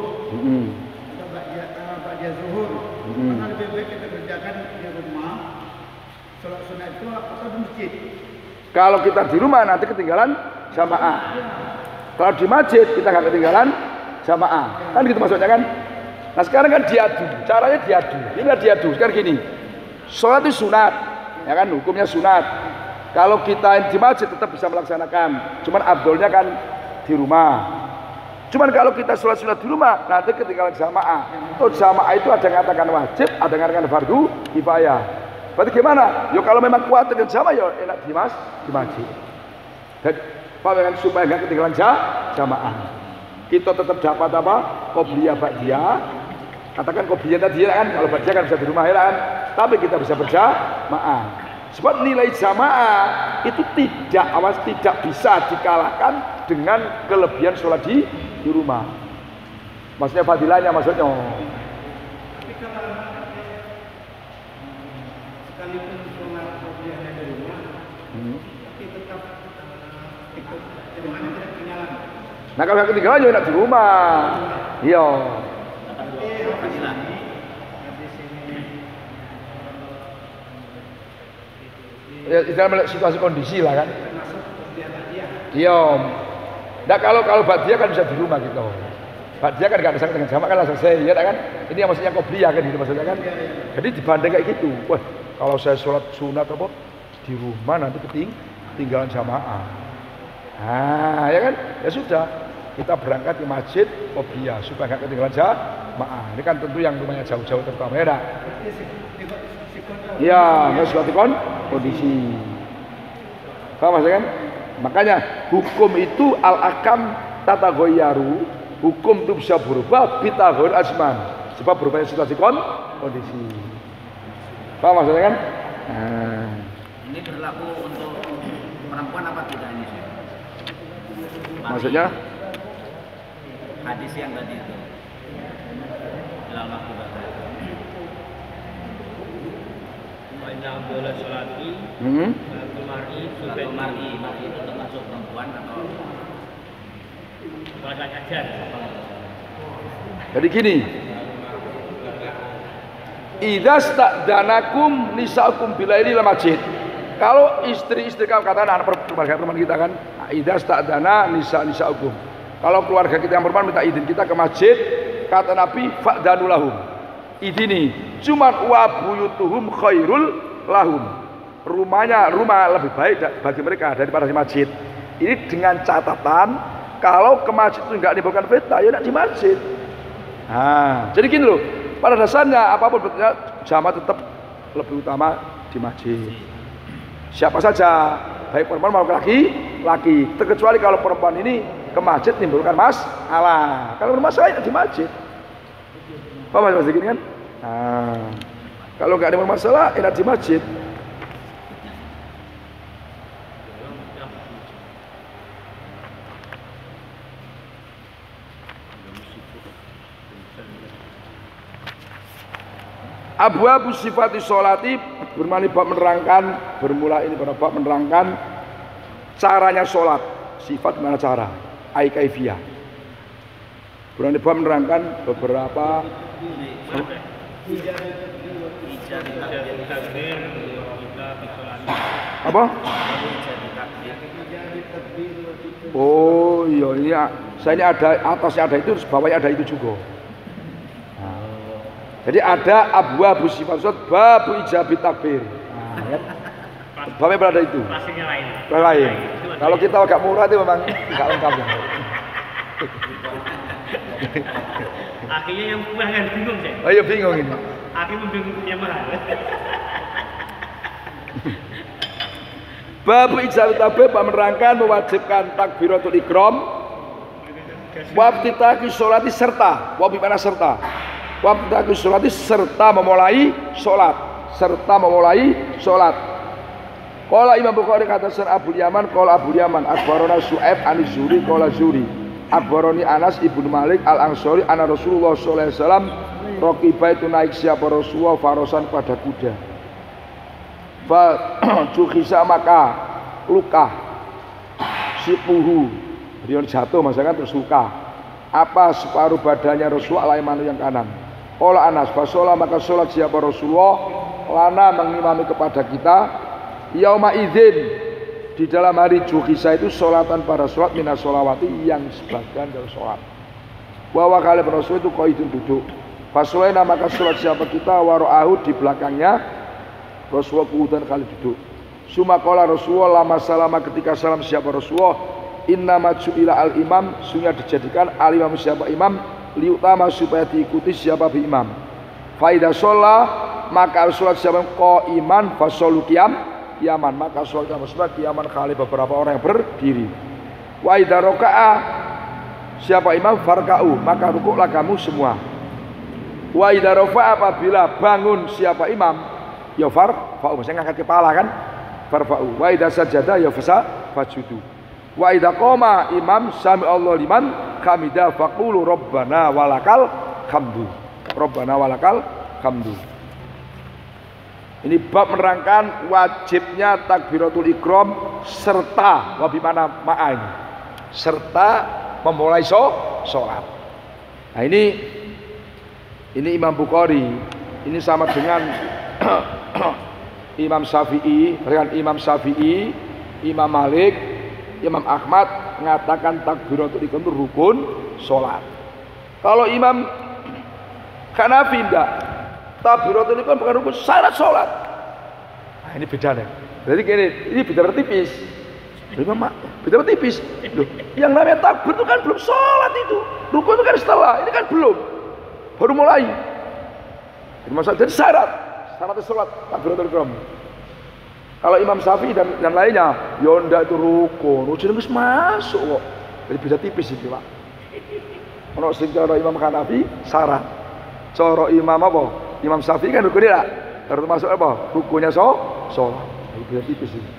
Ba'da zuhur. Karena lebih baik kita kerjakan di rumah. Sholat sunat itu atau di masjid. Kalau kita di rumah nanti ketinggalan jamaah. Kalau di masjid kita nggak ketinggalan jamaah. Kan gitu maksudnya kan? Nah sekarang kan diadu. Caranya diadu. Ini diadu. Sekarang gini. Sholat itu sunat. Ya kan hukumnya sunat. Kalau kita di masjid tetap bisa melaksanakan. Cuman afdolnya kan di rumah. Cuman kalau kita sholat sunat di rumah nanti ketinggalan jamaah. Tuh jamaah itu ada yang mengatakan wajib, ada yang mengatakan fardu kifayah. Berarti gimana? Yo kalau memang kuat dengan jamaah yo enak di masjid. Dan pamangan supaya nggak ketinggalan jamaah. Kita tetap dapat apa? Qobliyah ba'diyah. Katakan qobliyah tadi kan, kalau ba'diyah kan bisa di rumah ya kan. Tapi kita bisa berjamaah. Sebab nilai jamaah itu tidak bisa dikalahkan dengan kelebihan sholat di rumah. Maksudnya fadilahnya maksudnya. Tapi kalau sekalipun sholat kuliahnya di rumah, tapi tetap ikut kedengarannya tidak ketinggalan. Nah kalau yang ketinggalan ya enak di rumah. Iya. Ya, dalam situasi kondisi lah kan. Iya. Nah kalau ba'diyah kan bisa di rumah gitu. Ba'diyah kan gak ada dengan jamaah kan langsung selesai ya kan. Ini yang maksudnya qobliyah kan gitu maksudnya kan. Jadi dibanding kayak gitu. Wah, kalau saya sholat sunat apa di rumah nanti ketinggalan jamaah. Nah, ya kan? Ya sudah. Kita berangkat ke masjid qobliyah supaya gak ketinggalan jamaah. Ini kan tentu yang rumahnya jauh-jauh terutama ya. Ya, harus suatu kondisi. Paham maksudnya kan? Makanya hukum itu al-akam tatagoyaru. Hukum itu bisa berubah bitaghoir asman. Sebab berubahnya situasi kondisi. Paham maksudnya kan? Nah. Ini berlaku untuk perempuan apa tidak ini? Maksudnya? Hadis yang tadi itu. Dalam waktu batas. Banyak bola sholati, mari itu termasuk perempuan atau sholat ajar. Jadi gini, idza sta'danakum nisa'ukum bilaili la masjid. Kalau istri-istri kamu katakan anak perempuan kita kan, idza sta'dana nisa'ukum. Kalau keluarga kita yang perempuan minta izin kita ke masjid, kata Nabi fa'danu lahum. Idini, cuman wa buyutuhum khairul lahum. Rumah lebih baik bagi mereka daripada di masjid. Ini dengan catatan kalau ke masjid itu enggak menimbulkan fitnah, ya enggak di masjid. Nah, jadi gini loh. Pada dasarnya apapun betulnya jamaah tetap lebih utama di masjid. Siapa saja, baik perempuan maupun laki, terkecuali kalau perempuan ini ke masjid menimbulkan masalah. Kalau bermasalah ya di masjid. Paham mas gini kan? Nah, kalau nggak ada masalah, enak di masjid. Abwabu sifati sholati bermani bab menerangkan, bermula ini pada bab menerangkan caranya sholat. Sifat mana cara? Ai kaifiyah. Bermani bab menerangkan beberapa apa? Oh iya, ini saya ini ada atasnya ada itu, bawahnya ada itu juga. Jadi ada abwabu sifat sholat, babu ijabi takbir. Babnya berada itu. Lain. Kalau kita agak murah itu memang nggak lengkap ya. Akhirnya yang murah kan bingung sih. Oh iya bingung ini. Akhirnya bingung yang mahal. Babu ijabi takbir menerangkan mewajibkan takbiratul ikram. Wabtitaki sholati serta. Wabi mana serta? Wabtitaki sholati serta memulai sholat. Qala Imam Bukhari kata San Abu Yaman, qala Abu Yaman akhbarana Su'aib an Zuri qala Zuri akhbarani Anas ibnu Malik al-Ansori anna Rasulullah sallallahu alaihi wasallam raqiba itu naik siapa Rasulullah farosan pada kuda. Fa jukhisa maka luka sipuhu dia jatuh masakan terus luka. Apa separuh badannya Rasulullah alaihi yang kanan. Qala Anas fasola maka sholat siapa Rasulullah lana mengimami kepada kita yauma idzin di dalam hari Jukhisa itu sholatan para sholat minas sholawati yang sebagian dari sholat. Bahwa kali Rasul itu qaidun duduk. Fasolena maka sholat siapa kita waro'ahu di belakangnya Rasulullah kuudan kali duduk. Sumakola Rasulullah lama salama ketika salam siapa Rasulullah inna maju'ila al imam sungguh dijadikan al imam siapa imam liutama supaya diikuti siapa bi imam. Faidah sholat maka sholat siapa ko iman fasolu kiaman maka sholat kiaman kali beberapa orang yang berdiri. Wa idza raka'a siapa imam farka'u maka rukuklah kamu semua. Wa idza rafa'a apabila bangun siapa imam ya farfa'u maksudnya ngangkat kepala kan farfa'u. Wa idza sajada ya fajudu. Wa idza qama imam sami Allah liman hamidah faqulu rabbana walakal hamdu. Rabbana walakal hamdu. Ini bab menerangkan wajibnya takbiratul ikram serta wabimana ma'a ini serta memulai sholat. Nah ini Imam Bukhari ini sama dengan Imam Syafi'i, Imam Malik, Imam Ahmad mengatakan takbiratul ikram itu rukun sholat. Kalau Imam Hanafi enggak, takbiratul ikram bukan rukun syarat sholat. Nah, ini bedanya. Jadi ini beda tipis. Beda tipis. Loh, yang namanya takbir itu kan belum sholat itu. Rukun itu kan setelah. Ini kan belum. Baru mulai. Jadi syarat sholat takbiratul ikram. Kalau Imam Syafi'i dan lainnya, ya ndak itu rukun. Rukun itu masuk kok. Jadi beda tipis itu, Pak. Ono sing cara Imam Hanafi syarat. Cara Imam apa? Imam Syafi'i kan rukunnya termasuk apa? Rukunnya sholat. Beda tipis ini.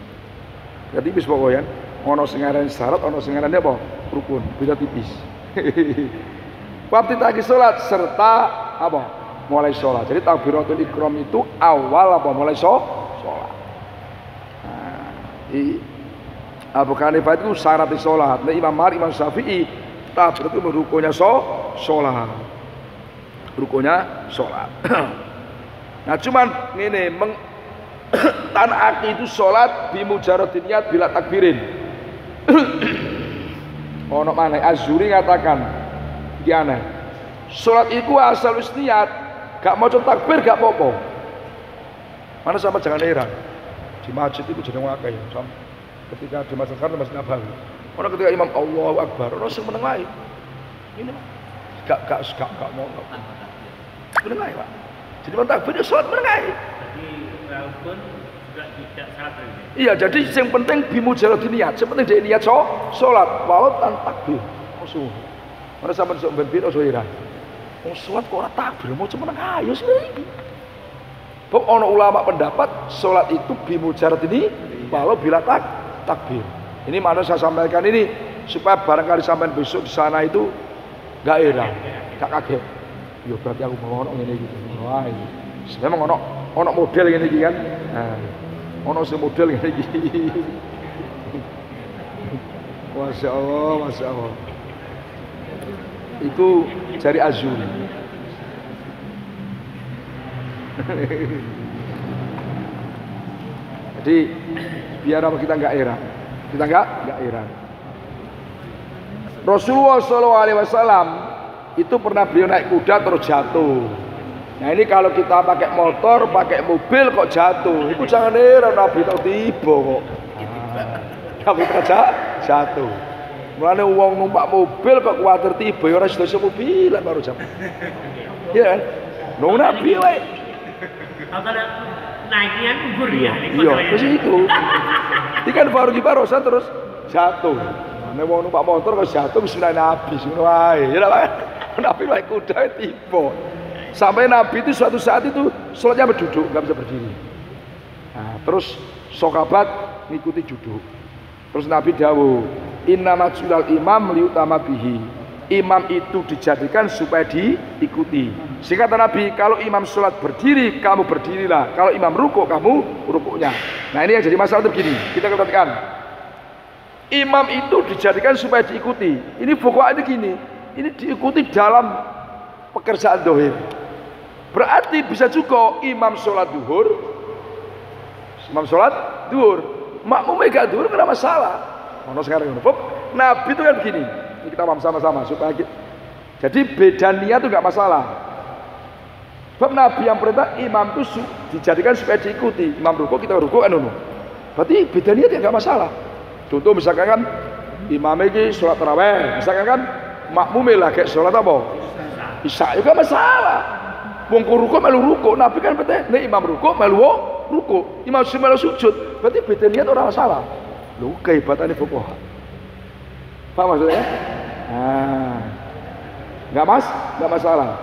Beda tipis pokoknya. Ono sing aran syarat, ono sing aran apa? Rukun. Beda tipis. Bab ditagi sholat serta apa? Mulai sholat. Jadi takbiratul ikram itu awal apa? Mulai sholat. Abu Hanifah itu syarat sholat. Nah, Imam Malik, Imam Syafi'i takbir itu rukunnya sholat. Rukunnya sholat. Nah cuman ini tanaki itu sholat bimujaradin niat bila takbirin. Ono mana Az-Zuri ngatakan gimana? Sholat itu asal wis niat, gak mau takbir gak apa-apa. Mana sama jangan heran. Di masjid itu jadi wakai ya. Ketika di masjid Jakarta Masjid Nabawi. Orang ketika Imam Allahu Akbar, orang sing meneng wae. Ini gak mau. Meneng wae, Pak. Jadi takbir itu sholat meneng wae. Jadi walaupun juga tidak syarat ini. Iya, jadi yang penting bimujaradin niat. Yang penting dia niat sholat walau tanpa takbir. Musuh. Mana sampean sok ben piro heran. Wong sholat kok ora takbir, mau cuma meneng ayo sih iki. Bok ono ulama pendapat sholat itu bimujarad ini walau bila takbir. Ini mana saya sampaikan ini supaya barangkali sampai besok di sana itu nggak heran, nggak kaget. Ya berarti aku mau ngene gitu. Wah, Memang ono model ngene iki kan. Nah, ono sing model ngene iki. Masya Allah, Masya Allah. Itu jari azuri. Jadi biar apa kita nggak heran, kita nggak heran. Rasulullah SAW itu pernah beliau naik kuda terus jatuh. Nah ini kalau kita pakai motor, pakai mobil kok jatuh, itu jangan heran Nabi tahu tiba kok. Nabi aja jatuh. Mulane uang numpak mobil kok kuwatir tiba ya ora sedaya mobilan baru jam. Iya kan? Nung Nabi wae. Apa naiknya gugur ya? Iya, terus itu. Ini kan baru di barosan terus jatuh. Nek wong numpak motor kok jatuh wis Nabi ngono wae. Ya lah. Nabi wae kuda tiba. Sampai Nabi itu suatu saat itu sholatnya berduduk, nggak bisa berdiri. Nah, terus sahabat ngikuti duduk. Terus Nabi dawuh, "Innamal imam liutama bihi." Imam itu dijadikan supaya diikuti. Sehingga kata Nabi, kalau imam sholat berdiri, kamu berdirilah. Kalau imam rukuk, kamu rukuknya. Nah ini yang jadi masalah itu begini. Kita katakan, imam itu dijadikan supaya diikuti. Ini pokoknya gini. Ini diikuti dalam pekerjaan dohir. Berarti bisa juga imam sholat duhur, makmumnya gak duhur nggak masalah. Mana sekarang Nabi itu kan begini. Ini kita paham sama-sama supaya kita. Jadi beda niat itu nggak masalah. Sebab Nabi yang perintah imam itu dijadikan supaya diikuti. Imam rukuk kita rukuk kan nono. Berarti beda niat ya nggak masalah. Contoh misalkan kan imam ini sholat tarawih, misalkan kan makmumnya lagi sholat apa? Isya juga masalah. Wong rukuk melu rukuk, Nabi kan berarti nek imam rukuk melu rukuk, imam melu sujud. Berarti beda niat orang masalah. Lho kehebatannya fuqaha. Paham maksudnya? Nah, nggak masalah.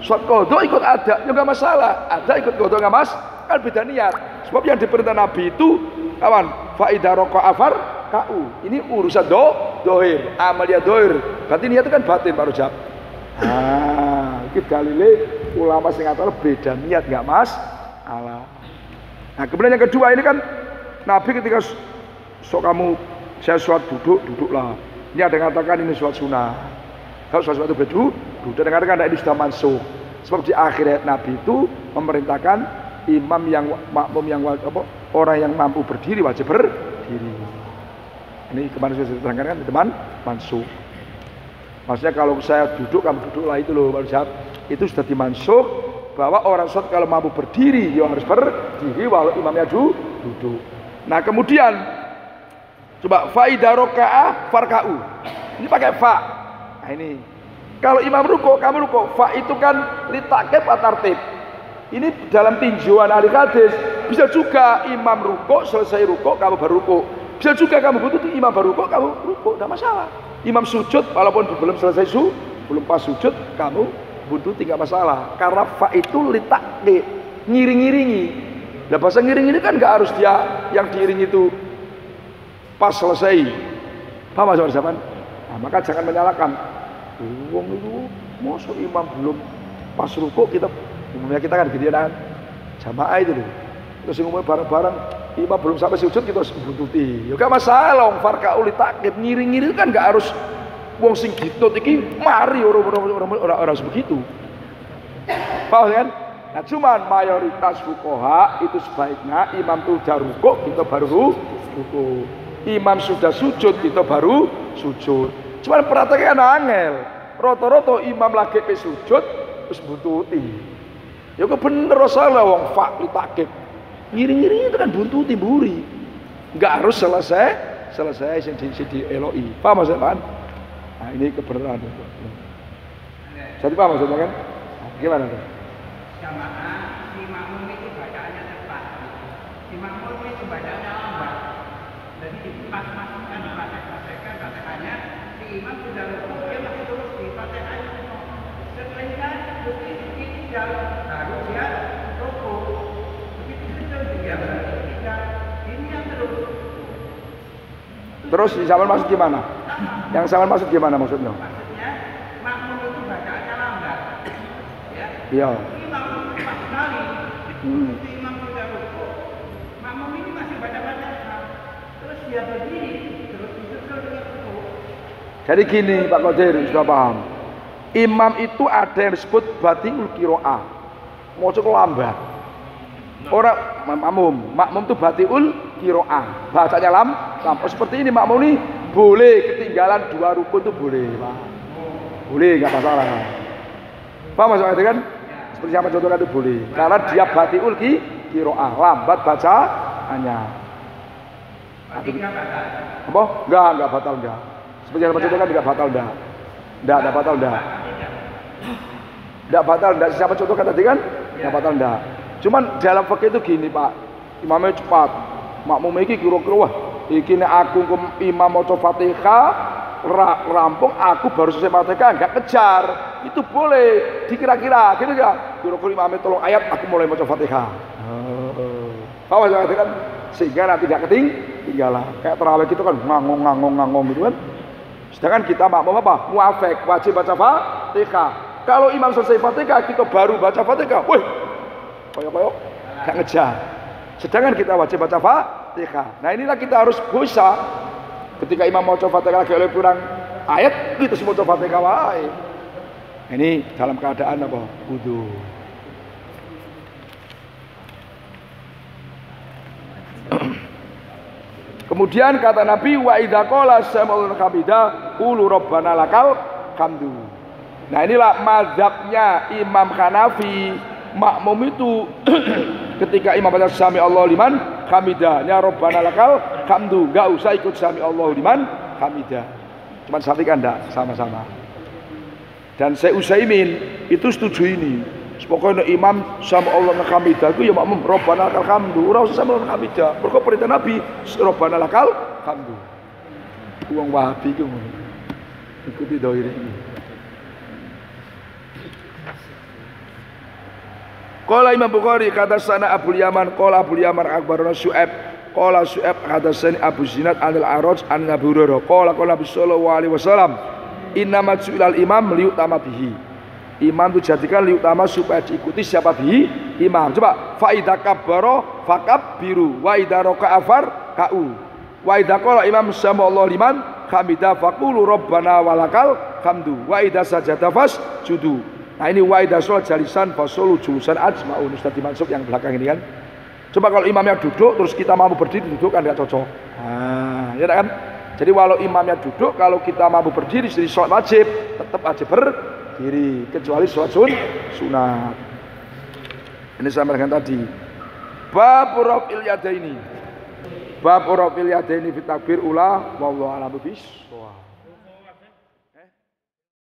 Sholat qadha ikut ada, ya nggak masalah. Ada ikut qadha nggak mas, kan beda niat. Sebab yang diperintah Nabi itu, kawan, faidah rokok afar kau. Ini urusan dohir, amalia dohir. Berarti niat itu kan batin baru jawab. Ini dalile ulama sing ngatur beda niat nggak mas, Allah. Nah kemudian yang kedua ini kan Nabi ketika kamu saya sholat duduklah. Ini ada yang mengatakan ini sholat sunnah. Kalau sholat itu duduk dan mengatakan ini sudah masuk. Sebab di akhir ayat Nabi itu memerintahkan imam yang makmum yang orang yang mampu berdiri wajib berdiri. Ini kemarin sudah diterangkan kan teman mansuk. Maksudnya kalau saya duduk kamu duduklah itu loh Pak. Itu sudah dimansuk bahwa orang sholat kalau mampu berdiri ya harus berdiri walau imamnya duduk. Nah kemudian coba faidah roka'ah farka'u. Ini pakai fa. Nah ini kalau imam rukuk kamu rukuk. Fa itu kan litakib atartib. Ini dalam tinjauan ahli hadis bisa juga imam rukuk selesai rukuk kamu baru rukuk. Bisa juga kamu butuh imam baru rukuk kamu rukuk, tidak masalah. Imam sujud walaupun belum selesai belum pas sujud kamu butuh tidak masalah. Karena fa itu litakib, ngiring-ngiringi. Nah bahasa ngiring-ngiring kan nggak harus dia yang diiring itu pas selesai. Paham mas zaman? Nah, maka jangan menyalahkan. Wong itu masuk imam belum pas rukuk kita umumnya kita kan gitu kan jamaah itu loh. Terus umumnya bareng-bareng imam belum sampai sujud kita buntuti. Ya gak masalah wong farkaul takib ngiring-ngiring kan gak harus wong sing gitu iki mari orang begitu. Paham kan? Nah cuman mayoritas fuqaha itu sebaiknya imam itu udah rukuk kita baru rukuk. Imam sudah sujud kita baru sujud. Cuman prakteknya angel. Roto-roto imam lagi pe sujud terus buntuti. Ya kok bener salah wong fa li takib. Ngiring-ngiring itu kan buntuti buri. Enggak harus selesai sing di eloi. Paham maksudnya kan? Nah, ini kebenaran. Jadi paham maksudnya kan? Nah, gimana tuh? Jamaah si makmum itu bacaannya cepat. Si makmum itu bacaannya lambat. Jadi pas-paskan Fatihahnya si imam sudah rukuk dia masih terus di Fatihahnya. Setelahnya ini baru dia rukuk. Begitu dia ini yang terus. Terus di zaman maksud gimana? Yang zaman maksud gimana maksudnya? Maksudnya makmum itu bacaannya lambat. Ya. Iya. Ini makmum cepat sekali. Waktu imam sudah rukuk, makmum ini masih baca-baca, terus dia berdiri, terus disusul dengan rukuk. Jadi gini Pak Qadir, sudah paham. Imam itu ada yang disebut batiul qiraah. Maca lambat. Orang makmum itu batiul qiraah. Bacanya lambat. Seperti ini makmum ini boleh ketinggalan 2 rukun itu boleh, Pak. Boleh, enggak masalah. Paham maksudnya kan? Seperti sama contohnya itu boleh. Karena dia batiul qiraah, lambat bacaannya. Apa? Enggak batal enggak. Seperti yang contohnya kan enggak batal enggak. Enggak batal enggak. Enggak batal enggak. Siapa contohkan tadi kan? Enggak batal enggak. Cuman dalam fikih itu gini, Pak. Imamnya cepat. Makmum iki kira-kira wah, iki nek aku imam maca Fatihah rampung aku baru selesai Fatihah enggak kejar. Itu boleh dikira-kira gitu ya. Kira-kira imamnya tolong ayat aku mulai maca Fatihah. Paham ya kan? Sehingga nanti tidak ketinggalan. Kayak tarawih itu kan ngangong gitu kan. Sedangkan kita makmum apa? Muafik, wajib baca Fatihah. Kalau imam selesai Fatihah kita baru baca Fatihah. Wih, koyok gak ngejar. Sedangkan kita wajib baca Fatihah. Nah inilah kita harus bisa. Ketika imam mau coba Fatihah lagi oleh kurang ayat, kita semua coba Fatihah wae. Ini dalam keadaan apa? Wudu. Kemudian kata Nabi, wa idza qala sami'ul hamida qulu rabbana lakal hamdu. Nah inilah mazhabnya Imam Hanafi. Makmum itu ketika imam baca sami Allah liman hamidah, ya rabbana lakal hamdu, enggak usah ikut sami Allah liman hamidah. Cuman satu kan enggak sama-sama. Dan saya Utsaimin itu setuju ini. Pokoknya imam sami Allah liman hamidah itu ya makmum rabbana lakal hamdu, ora usah sami Allah hamidah. Mergo perintah Nabi rabbana lakal hamdu. Wong Wahabi ku ikuti doire ini. Qala Imam Bukhari kata sana Abu Yaman qala Abu Yaman akbarana Su'aib qala Su'aib hadatsani Abu Zinad anil Araj an Abu Hurairah qala Nabi sallallahu alaihi wasallam innama ju'ilal imam liyutama bihi. Imam itu jadikan liyutama supaya diikuti siapa bihi imam. Coba fa idza kabbara fakabbiru wa idza raka'a farka'u wa idza qala imam sallallahu liman hamidah faqulu rabbana walakal hamdu wa idza sajada fasjudu. Nah ini waidah sholat jalisan fasolu julusan ajma'un Ustaz Mansur yang belakang ini kan. Coba kalau imamnya duduk terus kita mampu berdiri duduk kan tidak cocok. Nah, ya kan? Jadi walau imamnya duduk kalau kita mampu berdiri jadi sholat wajib tetap wajib berdiri kecuali sholat sunat. Ini saya sampaikan tadi. Bab raf'il yadaini. Bab raf'il yadaini fi takbir ula wallahu a'lam bishawab.